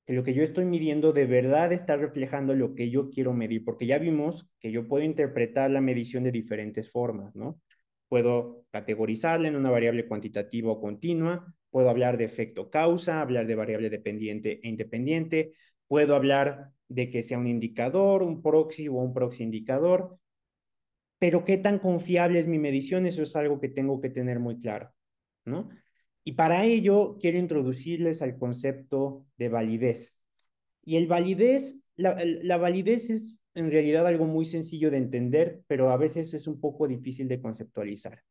que lo que yo estoy midiendo de verdad está reflejando lo que yo quiero medir, porque ya vimos que yo puedo interpretar la medición de diferentes formas, ¿no? Puedo categorizarla en una variable cuantitativa o continua, puedo hablar de efecto causa, hablar de variable dependiente e independiente, puedo hablar de que sea un indicador, un proxy o un proxy indicador, pero qué tan confiable es mi medición, eso es algo que tengo que tener muy claro, ¿no? Y para ello quiero introducirles al concepto de validez. Y la validez es en realidad algo muy sencillo de entender, pero a veces es un poco difícil de conceptualizar.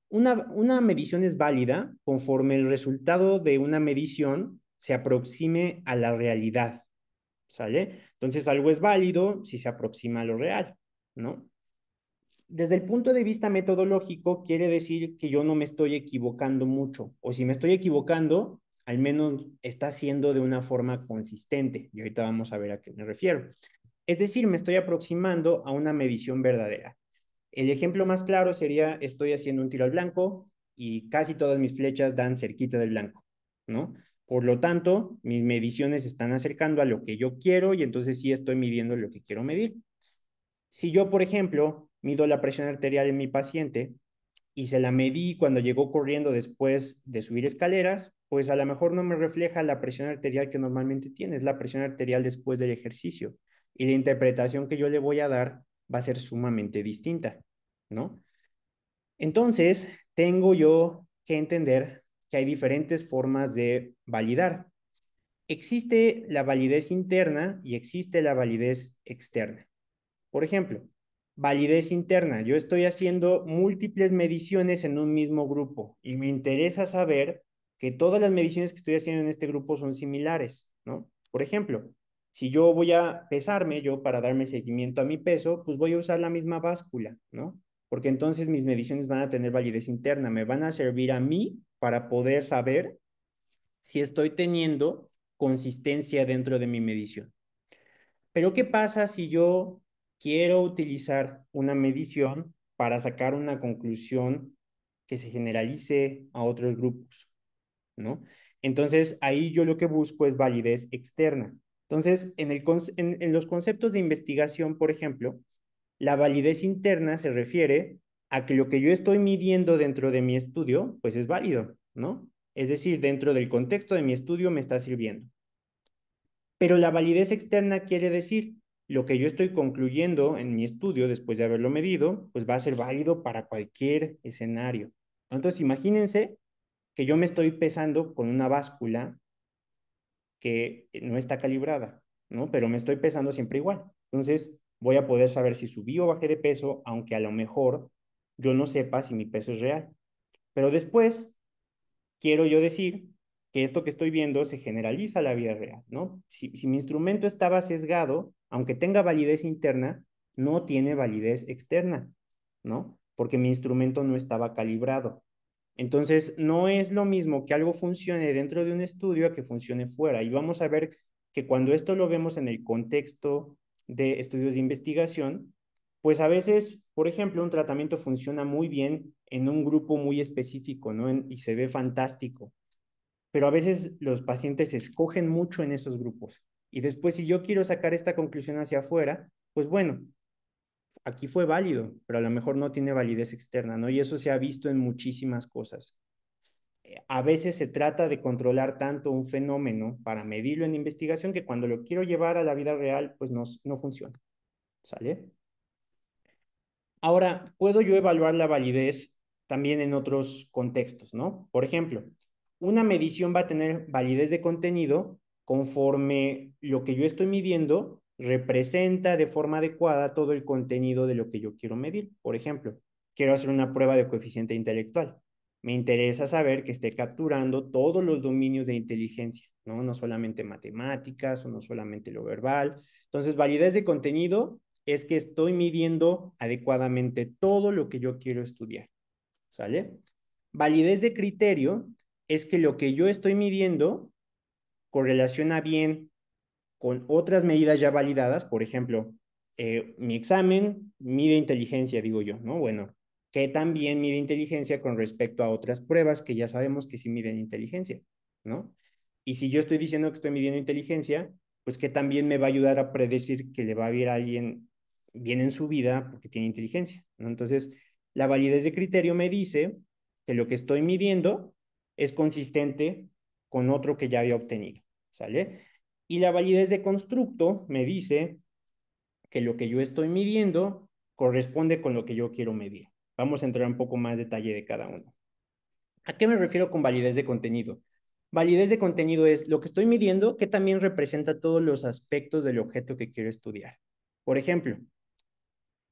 Una medición es válida conforme el resultado de una medición se aproxime a la realidad, ¿sale? Entonces algo es válido si se aproxima a lo real, ¿no? Desde el punto de vista metodológico, quiere decir que yo no me estoy equivocando mucho, o si me estoy equivocando, al menos está siendo de una forma consistente, y ahorita vamos a ver a qué me refiero. Es decir, me estoy aproximando a una medición verdadera. El ejemplo más claro sería, estoy haciendo un tiro al blanco y casi todas mis flechas dan cerquita del blanco, ¿no? Por lo tanto, mis mediciones se están acercando a lo que yo quiero y entonces sí estoy midiendo lo que quiero medir. Si yo, por ejemplo, mido la presión arterial en mi paciente y se la medí cuando llegó corriendo después de subir escaleras, pues a lo mejor no me refleja la presión arterial que normalmente tiene, es la presión arterial después del ejercicio. Y la interpretación que yo le voy a dar va a ser sumamente distinta, ¿no? Entonces, tengo yo que entender que hay diferentes formas de validar. Existe la validez interna y existe la validez externa. Por ejemplo, validez interna. Yo estoy haciendo múltiples mediciones en un mismo grupo y me interesa saber que todas las mediciones que estoy haciendo en este grupo son similares, ¿no? Por ejemplo, si yo voy a pesarme, yo para darme seguimiento a mi peso, pues voy a usar la misma báscula, ¿no? Porque entonces mis mediciones van a tener validez interna, me van a servir a mí para poder saber si estoy teniendo consistencia dentro de mi medición. Pero ¿qué pasa si yo quiero utilizar una medición para sacar una conclusión que se generalice a otros grupos, ¿no? Entonces, ahí yo lo que busco es validez externa. Entonces, en los conceptos de investigación, por ejemplo, la validez interna se refiere a que lo que yo estoy midiendo dentro de mi estudio, pues es válido, ¿no? Es decir, dentro del contexto de mi estudio me está sirviendo. Pero la validez externa quiere decir lo que yo estoy concluyendo en mi estudio después de haberlo medido, pues va a ser válido para cualquier escenario. Entonces, imagínense que yo me estoy pesando con una báscula que no está calibrada, ¿no? Pero me estoy pesando siempre igual. Entonces, voy a poder saber si subí o bajé de peso, aunque a lo mejor yo no sepa si mi peso es real. Pero después, quiero yo decir que esto que estoy viendo se generaliza a la vida real, ¿no? Si mi instrumento estaba sesgado, aunque tenga validez interna, no tiene validez externa, ¿no? Porque mi instrumento no estaba calibrado. Entonces, no es lo mismo que algo funcione dentro de un estudio a que funcione fuera. Y vamos a ver que cuando esto lo vemos en el contexto de estudios de investigación, pues a veces, por ejemplo, un tratamiento funciona muy bien en un grupo muy específico, ¿no? Y se ve fantástico, pero a veces los pacientes se escogen mucho en esos grupos. Y después, si yo quiero sacar esta conclusión hacia afuera, pues bueno, aquí fue válido, pero a lo mejor no tiene validez externa, ¿no? Y eso se ha visto en muchísimas cosas. A veces se trata de controlar tanto un fenómeno para medirlo en investigación que cuando lo quiero llevar a la vida real, pues no funciona, ¿sale? Ahora, puedo yo evaluar la validez también en otros contextos, ¿no? Por ejemplo, una medición va a tener validez de contenido conforme lo que yo estoy midiendo representa de forma adecuada todo el contenido de lo que yo quiero medir. Por ejemplo, quiero hacer una prueba de coeficiente intelectual. Me interesa saber que esté capturando todos los dominios de inteligencia, ¿no? No solamente matemáticas o no solamente lo verbal. Entonces, validez de contenido es que estoy midiendo adecuadamente todo lo que yo quiero estudiar, ¿sale? Validez de criterio es que lo que yo estoy midiendo correlaciona bien con otras medidas ya validadas, por ejemplo, mi examen mide inteligencia, digo yo, ¿no? Bueno, ¿qué también mide inteligencia con respecto a otras pruebas que ya sabemos que sí miden inteligencia, ¿no? Y si yo estoy diciendo que estoy midiendo inteligencia, pues que también me va a ayudar a predecir que le va a ir a alguien bien en su vida porque tiene inteligencia, ¿no? Entonces, la validez de criterio me dice que lo que estoy midiendo es consistente con otro que ya había obtenido, ¿sale? Y la validez de constructo me dice que lo que yo estoy midiendo corresponde con lo que yo quiero medir. Vamos a entrar un poco más detalle de cada uno. ¿A qué me refiero con validez de contenido? Validez de contenido es lo que estoy midiendo que también representa todos los aspectos del objeto que quiero estudiar. Por ejemplo,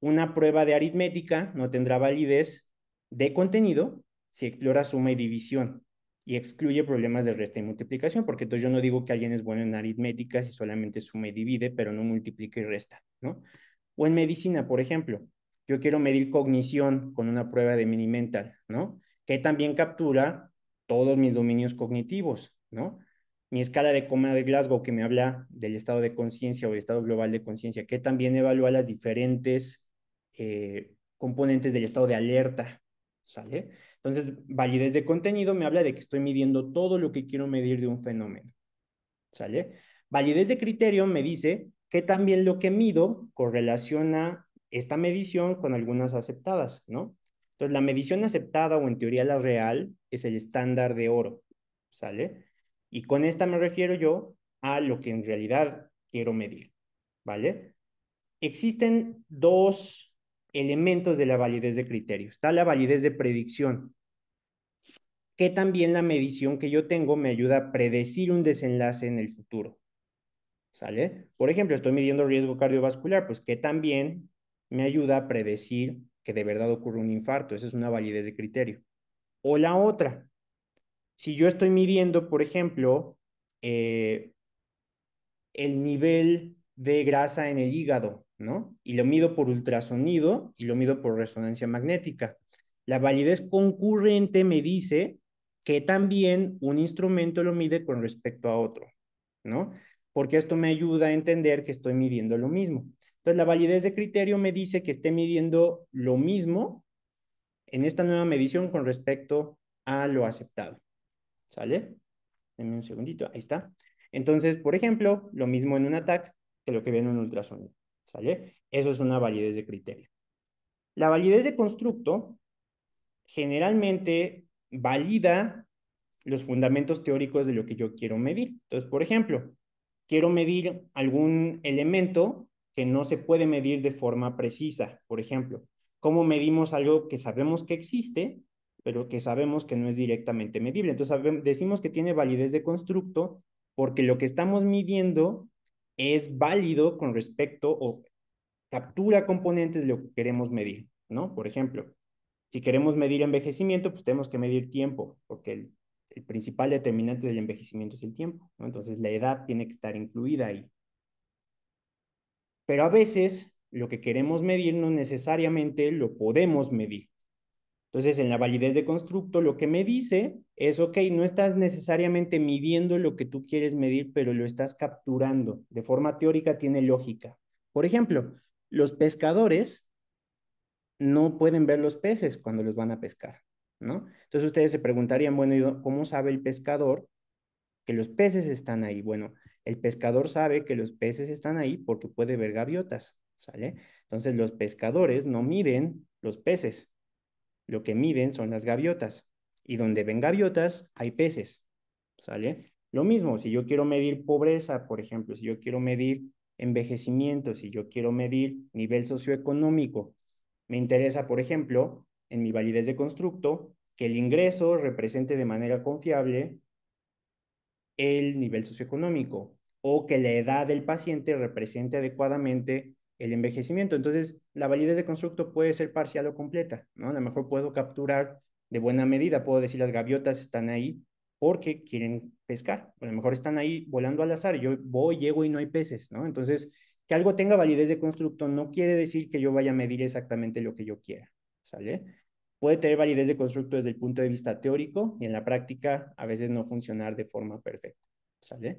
una prueba de aritmética no tendrá validez de contenido si explora suma y división y excluye problemas de resta y multiplicación, porque entonces yo no digo que alguien es bueno en aritmética si solamente suma y divide, pero no multiplica y resta, ¿no? O en medicina, por ejemplo, yo quiero medir cognición con una prueba de mini mental, ¿no? Que también captura todos mis dominios cognitivos, ¿no? Mi escala de coma de Glasgow que me habla del estado de conciencia o del estado global de conciencia, que también evalúa las diferentes componentes del estado de alerta, ¿sale? Entonces, validez de contenido me habla de que estoy midiendo todo lo que quiero medir de un fenómeno, ¿sale? Validez de criterio me dice que también lo que mido correlaciona esta medición con algunas aceptadas, ¿no? Entonces, la medición aceptada o en teoría la real es el estándar de oro, ¿sale? Y con esta me refiero yo a lo que en realidad quiero medir, ¿vale? Existen dos elementos de la validez de criterio. Está la validez de predicción, que también la medición que yo tengo me ayuda a predecir un desenlace en el futuro, ¿sale? Por ejemplo, estoy midiendo riesgo cardiovascular, pues que también me ayuda a predecir que de verdad ocurre un infarto. Esa es una validez de criterio. O la otra, si yo estoy midiendo, por ejemplo, el nivel de grasa en el hígado, ¿no? Y lo mido por ultrasonido y lo mido por resonancia magnética. La validez concurrente me dice que también un instrumento lo mide con respecto a otro, ¿no? Porque esto me ayuda a entender que estoy midiendo lo mismo. Entonces, la validez de criterio me dice que esté midiendo lo mismo en esta nueva medición con respecto a lo aceptado. ¿Sale? Denme un segundito, ahí está. Entonces, por ejemplo, lo mismo en un ATAC que lo que ven en un ultrasonido, ¿sale? Eso es una validez de criterio. La validez de constructo generalmente valida los fundamentos teóricos de lo que yo quiero medir. Entonces, por ejemplo, quiero medir algún elemento que no se puede medir de forma precisa. Por ejemplo, ¿cómo medimos algo que sabemos que existe, pero que sabemos que no es directamente medible? Entonces, decimos que tiene validez de constructo porque lo que estamos midiendo es válido con respecto o captura componentes de lo que queremos medir, ¿no? Por ejemplo, si queremos medir envejecimiento, pues tenemos que medir tiempo, porque el principal determinante del envejecimiento es el tiempo, ¿no? Entonces la edad tiene que estar incluida ahí. Pero a veces lo que queremos medir no necesariamente lo podemos medir. Entonces, en la validez de constructo, lo que me dice es, ok, no estás necesariamente midiendo lo que tú quieres medir, pero lo estás capturando. De forma teórica tiene lógica. Por ejemplo, los pescadores no pueden ver los peces cuando los van a pescar, ¿no? Entonces ustedes se preguntarían, bueno, ¿cómo sabe el pescador que los peces están ahí? Bueno, el pescador sabe que los peces están ahí porque puede ver gaviotas, ¿sale? Entonces los pescadores no miden los peces, lo que miden son las gaviotas. Y donde ven gaviotas, hay peces, ¿sale? Lo mismo, si yo quiero medir pobreza, por ejemplo, si yo quiero medir envejecimiento, si yo quiero medir nivel socioeconómico, me interesa, por ejemplo, en mi validez de constructo, que el ingreso represente de manera confiable el nivel socioeconómico o que la edad del paciente represente adecuadamente el envejecimiento. Entonces, la validez de constructo puede ser parcial o completa, ¿no? A lo mejor puedo capturar de buena medida, puedo decir las gaviotas están ahí porque quieren pescar, a lo mejor están ahí volando al azar, yo voy, llego y no hay peces, ¿no? Entonces, que algo tenga validez de constructo no quiere decir que yo vaya a medir exactamente lo que yo quiera, ¿sale? Puede tener validez de constructo desde el punto de vista teórico y en la práctica a veces no funcionar de forma perfecta, ¿sale?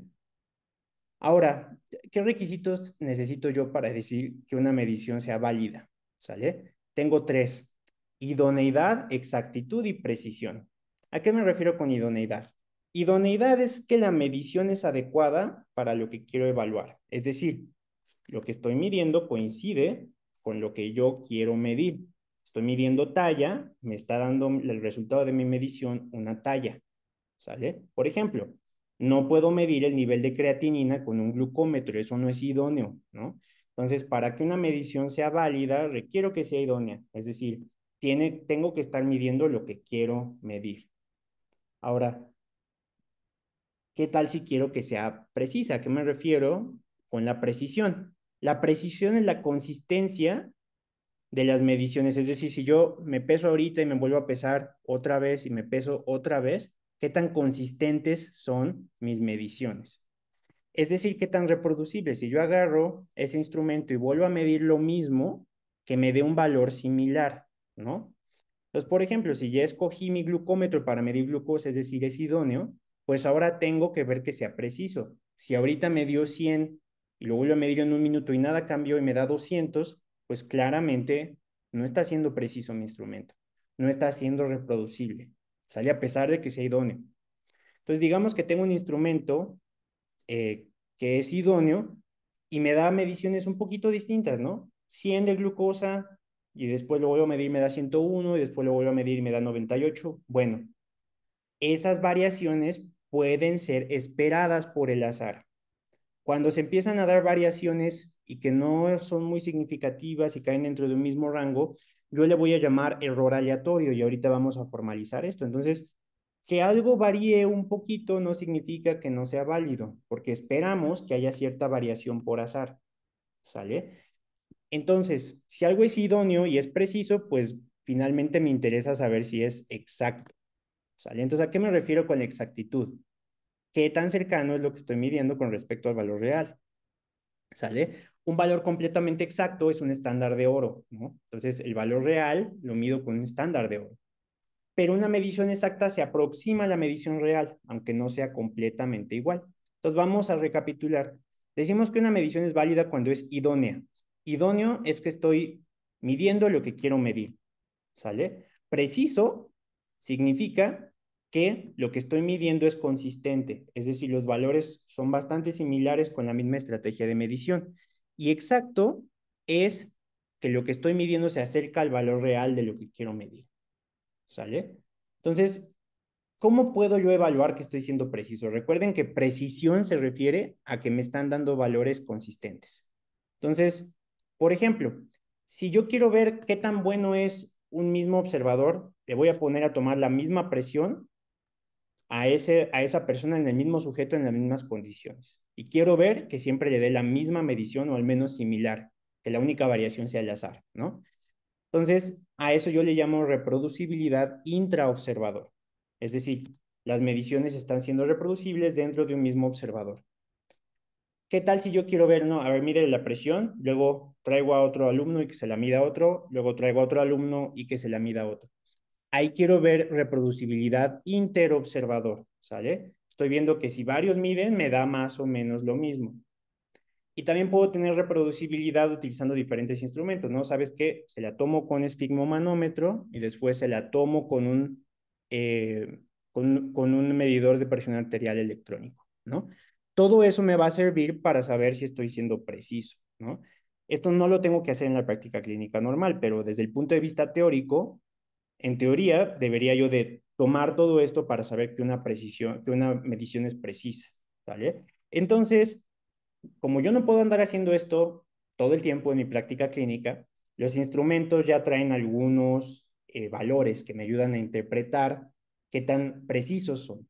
Ahora, ¿qué requisitos necesito yo para decir que una medición sea válida? ¿Sale? Tengo tres: idoneidad, exactitud y precisión. ¿A qué me refiero con idoneidad? Idoneidad es que la medición es adecuada para lo que quiero evaluar. Es decir, lo que estoy midiendo coincide con lo que yo quiero medir. Estoy midiendo talla, me está dando el resultado de mi medición una talla, ¿sale? Por ejemplo, no puedo medir el nivel de creatinina con un glucómetro, eso no es idóneo, ¿no? Entonces, para que una medición sea válida, requiero que sea idónea, es decir, tengo que estar midiendo lo que quiero medir. Ahora, ¿qué tal si quiero que sea precisa? ¿A qué me refiero con la precisión? La precisión es la consistencia de las mediciones, es decir, si yo me peso ahorita y me vuelvo a pesar otra vez y me peso otra vez, ¿qué tan consistentes son mis mediciones? Es decir, qué tan reproducible. Si yo agarro ese instrumento y vuelvo a medir lo mismo, que me dé un valor similar, ¿no? Entonces, por ejemplo, si ya escogí mi glucómetro para medir glucosa, es decir, es idóneo, pues ahora tengo que ver que sea preciso. Si ahorita me dio 100 y lo vuelvo a medir en un minuto y nada cambió y me da 200, pues claramente no está siendo preciso mi instrumento, no está siendo reproducible, sale a pesar de que sea idóneo. Entonces, digamos que tengo un instrumento eh, que es idóneo y me da mediciones un poquito distintas, ¿no? 100 de glucosa y después lo vuelvo a medir y me da 101 y después lo vuelvo a medir y me da 98. Bueno, esas variaciones pueden ser esperadas por el azar. Cuando se empiezan a dar variaciones y que no son muy significativas y caen dentro de un mismo rango, yo le voy a llamar error aleatorio y ahorita vamos a formalizar esto. Entonces, que algo varíe un poquito no significa que no sea válido, porque esperamos que haya cierta variación por azar, ¿sale? Entonces, si algo es idóneo y es preciso, pues finalmente me interesa saber si es exacto, ¿sale? Entonces, ¿a qué me refiero con exactitud? ¿Qué tan cercano es lo que estoy midiendo con respecto al valor real? ¿Sale? Un valor completamente exacto es un estándar de oro, ¿no? Entonces, el valor real lo mido con un estándar de oro. Pero una medición exacta se aproxima a la medición real, aunque no sea completamente igual. Entonces, vamos a recapitular. Decimos que una medición es válida cuando es idónea. Idóneo es que estoy midiendo lo que quiero medir, ¿sale? Preciso significa que lo que estoy midiendo es consistente, es decir, los valores son bastante similares con la misma estrategia de medición. Y exacto es que lo que estoy midiendo se acerca al valor real de lo que quiero medir, ¿sale? Entonces, ¿cómo puedo yo evaluar que estoy siendo preciso? Recuerden que precisión se refiere a que me están dando valores consistentes. Entonces, por ejemplo, si yo quiero ver qué tan bueno es un mismo observador, le voy a poner a tomar la misma presión a esa persona en el mismo sujeto en las mismas condiciones. Y quiero ver que siempre le dé la misma medición o al menos similar, que la única variación sea el azar, ¿no? Entonces, a eso yo le llamo reproducibilidad intraobservador. Es decir, las mediciones están siendo reproducibles dentro de un mismo observador. ¿Qué tal si yo quiero ver, no, a ver, mide la presión, luego traigo a otro alumno y que se la mida a otro, luego traigo a otro alumno y que se la mida a otro? Ahí quiero ver reproducibilidad interobservador, ¿sale? Estoy viendo que si varios miden, me da más o menos lo mismo. Y también puedo tener reproducibilidad utilizando diferentes instrumentos, ¿no? ¿Sabes qué? Se la tomo con esfigmomanómetro y después se la tomo eh, con un medidor de presión arterial electrónico, ¿no? Todo eso me va a servir para saber si estoy siendo preciso, ¿no? Esto no lo tengo que hacer en la práctica clínica normal, pero desde el punto de vista teórico, en teoría, debería yo de tomar todo esto para saber que una medición es precisa, ¿vale? Entonces, como yo no puedo andar haciendo esto todo el tiempo en mi práctica clínica, los instrumentos ya traen algunos valores que me ayudan a interpretar qué tan precisos son.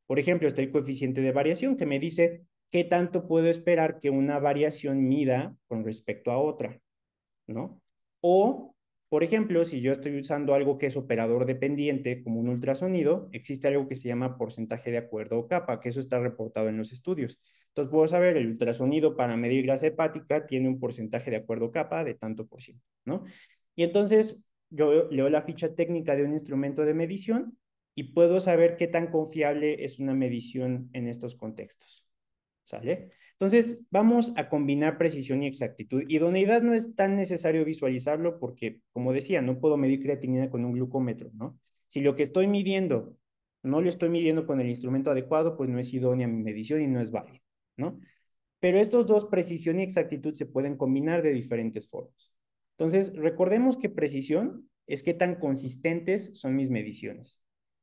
Por ejemplo, está el coeficiente de variación que me dice qué tanto puedo esperar que una variación mida con respecto a otra, ¿no? O, por ejemplo, si yo estoy usando algo que es operador dependiente, como un ultrasonido, existe algo que se llama porcentaje de acuerdo o capa, que eso está reportado en los estudios. Entonces puedo saber, el ultrasonido para medir grasa hepática tiene un porcentaje de acuerdo capa de tanto por ciento, ¿no? Y entonces yo leo la ficha técnica de un instrumento de medición y puedo saber qué tan confiable es una medición en estos contextos, ¿sale? Entonces, vamos a combinar precisión y exactitud. Idoneidad no es tan necesario visualizarlo porque, como decía, no puedo medir creatinina con un glucómetro, ¿no? Si lo que estoy midiendo no lo estoy midiendo con el instrumento adecuado, pues no es idónea mi medición y no es válido, ¿no? Pero estos dos, precisión y exactitud, se pueden combinar de diferentes formas. Entonces, recordemos que precisión es qué tan consistentes son mis mediciones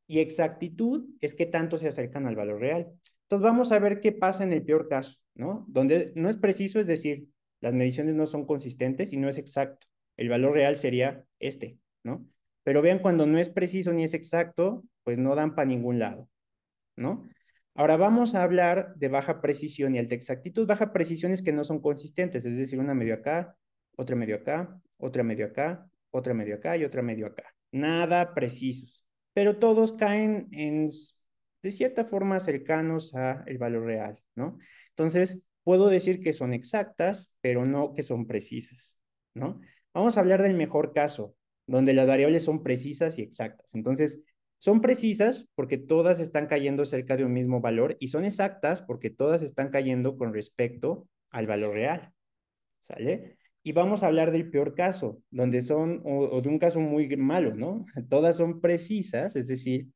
y exactitud es qué tanto se acercan al valor real. Entonces, vamos a ver qué pasa en el peor caso, ¿no? Donde no es preciso, es decir, las mediciones no son consistentes y no es exacto. El valor real sería este, ¿no? Pero vean, cuando no es preciso ni es exacto, pues no dan para ningún lado, ¿no? Ahora vamos a hablar de baja precisión y alta exactitud. Baja precisión es que no son consistentes, es decir, una medio acá, otra medio acá, otra medio acá, otra medio acá y otra medio acá. Nada precisos, pero todos caen de cierta forma cercanos a el valor real, ¿no? Entonces, puedo decir que son exactas, pero no que son precisas, ¿no? Vamos a hablar del mejor caso, donde las variables son precisas y exactas. Entonces, son precisas porque todas están cayendo cerca de un mismo valor y son exactas porque todas están cayendo con respecto al valor real, ¿sale? Y vamos a hablar del peor caso, donde o de un caso muy malo, ¿no? Todas son precisas, es decir,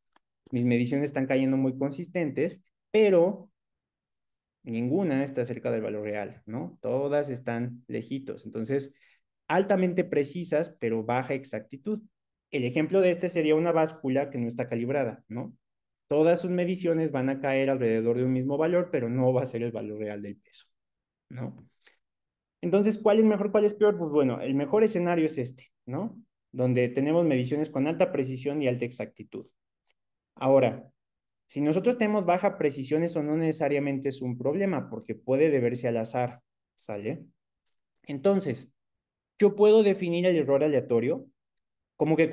mis mediciones están cayendo muy consistentes, pero ninguna está cerca del valor real, ¿no? Todas están lejitos. Entonces, altamente precisas, pero baja exactitud. El ejemplo de este sería una báscula que no está calibrada, ¿no? Todas sus mediciones van a caer alrededor de un mismo valor, pero no va a ser el valor real del peso, ¿no? Entonces, ¿cuál es mejor, cuál es peor? Pues bueno, el mejor escenario es este, ¿no? Donde tenemos mediciones con alta precisión y alta exactitud. Ahora, si nosotros tenemos baja precisión, eso no necesariamente es un problema, porque puede deberse al azar, ¿sale? Entonces, yo puedo definir el error aleatorio como que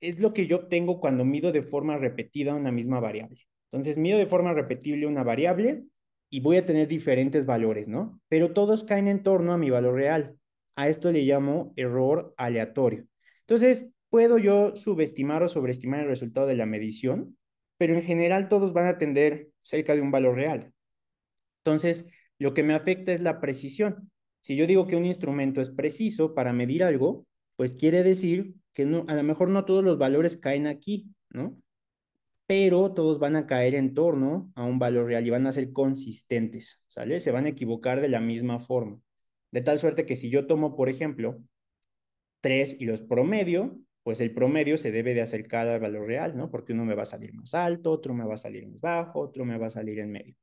es lo que yo obtengo cuando mido de forma repetida una misma variable. Entonces, mido de forma repetible una variable y voy a tener diferentes valores, ¿no? Pero todos caen en torno a mi valor real. A esto le llamo error aleatorio. Entonces, puedo yo subestimar o sobreestimar el resultado de la medición, pero en general todos van a tender cerca de un valor real. Entonces, lo que me afecta es la precisión. Si yo digo que un instrumento es preciso para medir algo, pues quiere decir que no, a lo mejor no todos los valores caen aquí, ¿no? Pero todos van a caer en torno a un valor real y van a ser consistentes, ¿sale? Se van a equivocar de la misma forma. De tal suerte que si yo tomo, por ejemplo, 3 y los promedio, pues el promedio se debe de acercar al valor real, ¿no? Porque uno me va a salir más alto, otro me va a salir más bajo, otro me va a salir en medio.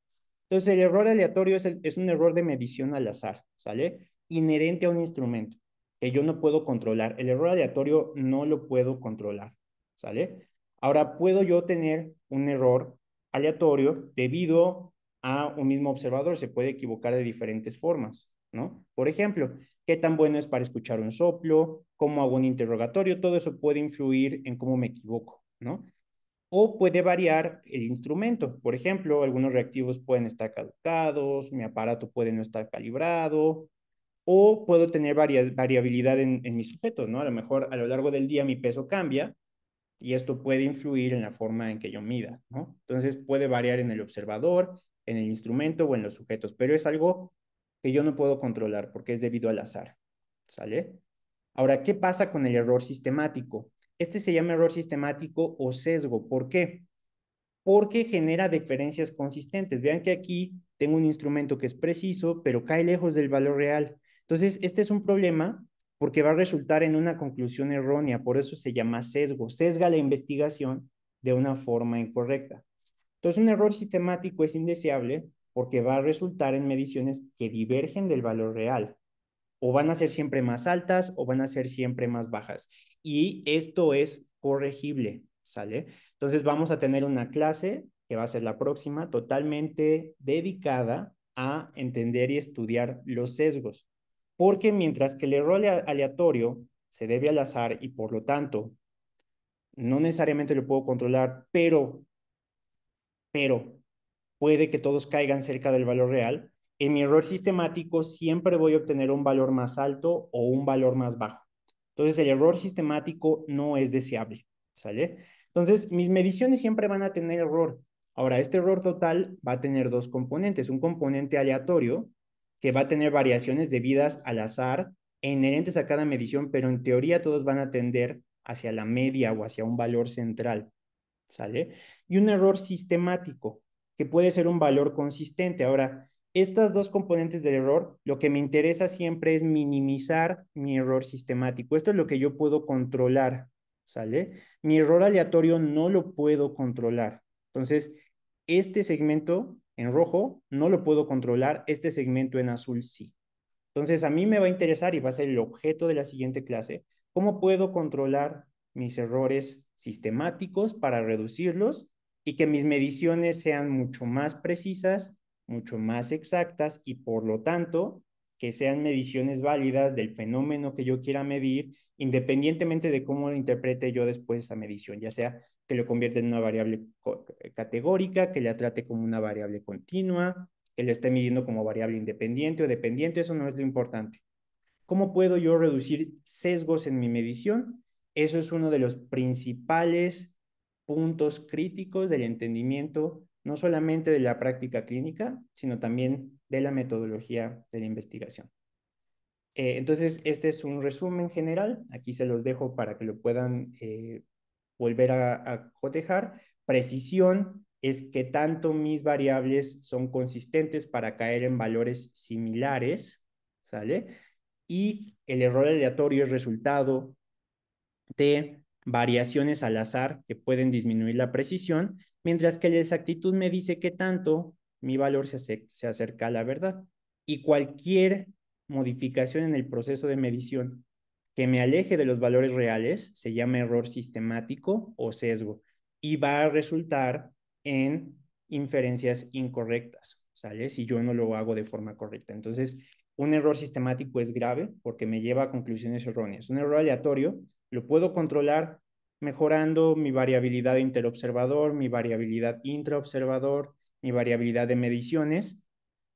Entonces, el error aleatorio es un error de medición al azar, ¿sale? Inherente a un instrumento que yo no puedo controlar. El error aleatorio no lo puedo controlar, ¿sale? Ahora, puedo yo tener un error aleatorio debido a un mismo observador. Se puede equivocar de diferentes formas, ¿no? Por ejemplo, qué tan bueno es para escuchar un soplo, cómo hago un interrogatorio, todo eso puede influir en cómo me equivoco, ¿no? o puede variar el instrumento. Por ejemplo, algunos reactivos pueden estar caducados, mi aparato puede no estar calibrado, o puedo tener variabilidad en mi sujeto, ¿no? A lo mejor a lo largo del día mi peso cambia y esto puede influir en la forma en que yo mida, ¿no? Entonces puede variar en el observador, en el instrumento o en los sujetos, pero es algo que yo no puedo controlar porque es debido al azar, ¿sale? Ahora, ¿qué pasa con el error sistemático? Este se llama error sistemático o sesgo. ¿Por qué? Porque genera diferencias consistentes. Vean que aquí tengo un instrumento que es preciso, pero cae lejos del valor real. Entonces, este es un problema porque va a resultar en una conclusión errónea, por eso se llama sesgo. Sesga la investigación de una forma incorrecta. Entonces, un error sistemático es indeseable porque va a resultar en mediciones que divergen del valor real. O van a ser siempre más altas o van a ser siempre más bajas. Y esto es corregible, ¿sale? Entonces vamos a tener una clase que va a ser la próxima, totalmente dedicada a entender y estudiar los sesgos. Porque mientras que el error aleatorio se debe al azar y por lo tanto no necesariamente lo puedo controlar, pero puede que todos caigan cerca del valor real. En mi error sistemático siempre voy a obtener un valor más alto o un valor más bajo. Entonces el error sistemático no es deseable, ¿sale? Entonces mis mediciones siempre van a tener error. Ahora, este error total va a tener dos componentes. Un componente aleatorio que va a tener variaciones debidas al azar e inherentes a cada medición, pero en teoría todos van a tender hacia la media o hacia un valor central. ¿Sale? Y un error sistemático, que puede ser un valor consistente. Ahora, estas dos componentes del error, lo que me interesa siempre es minimizar mi error sistemático. Esto es lo que yo puedo controlar, ¿sale? Mi error aleatorio no lo puedo controlar. Entonces, este segmento en rojo no lo puedo controlar, este segmento en azul sí. Entonces, a mí me va a interesar y va a ser el objeto de la siguiente clase, cómo puedo controlar mis errores sistemáticos para reducirlos y que mis mediciones sean mucho más precisas, mucho más exactas y por lo tanto que sean mediciones válidas del fenómeno que yo quiera medir, independientemente de cómo lo interprete yo después esa medición, ya sea que lo convierta en una variable categórica, que la trate como una variable continua, que le esté midiendo como variable independiente o dependiente, eso no es lo importante. ¿Cómo puedo yo reducir sesgos en mi medición? Eso es uno de los principales puntos críticos del entendimiento, no solamente de la práctica clínica, sino también de la metodología de la investigación. Entonces, este es un resumen general. Aquí se los dejo para que lo puedan volver a cotejar. Precisión es que tanto mis variables son consistentes para caer en valores similares, ¿sale? Y el error aleatorio es resultado de variaciones al azar que pueden disminuir la precisión, mientras que la exactitud me dice qué tanto mi valor se acerca a la verdad. Y cualquier modificación en el proceso de medición que me aleje de los valores reales se llama error sistemático o sesgo y va a resultar en inferencias incorrectas, ¿sale? Si yo no lo hago de forma correcta. Entonces, un error sistemático es grave porque me lleva a conclusiones erróneas. Un error aleatorio lo puedo controlar mejorando mi variabilidad interobservador, mi variabilidad intraobservador, mi variabilidad de mediciones,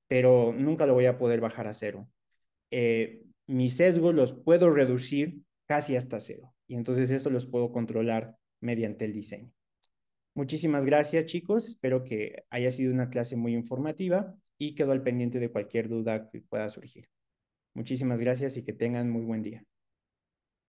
pero nunca lo voy a poder bajar a cero. Mis sesgos los puedo reducir casi hasta cero y entonces eso los puedo controlar mediante el diseño. Muchísimas gracias, chicos. Espero que haya sido una clase muy informativa y quedo al pendiente de cualquier duda que pueda surgir. Muchísimas gracias y que tengan muy buen día.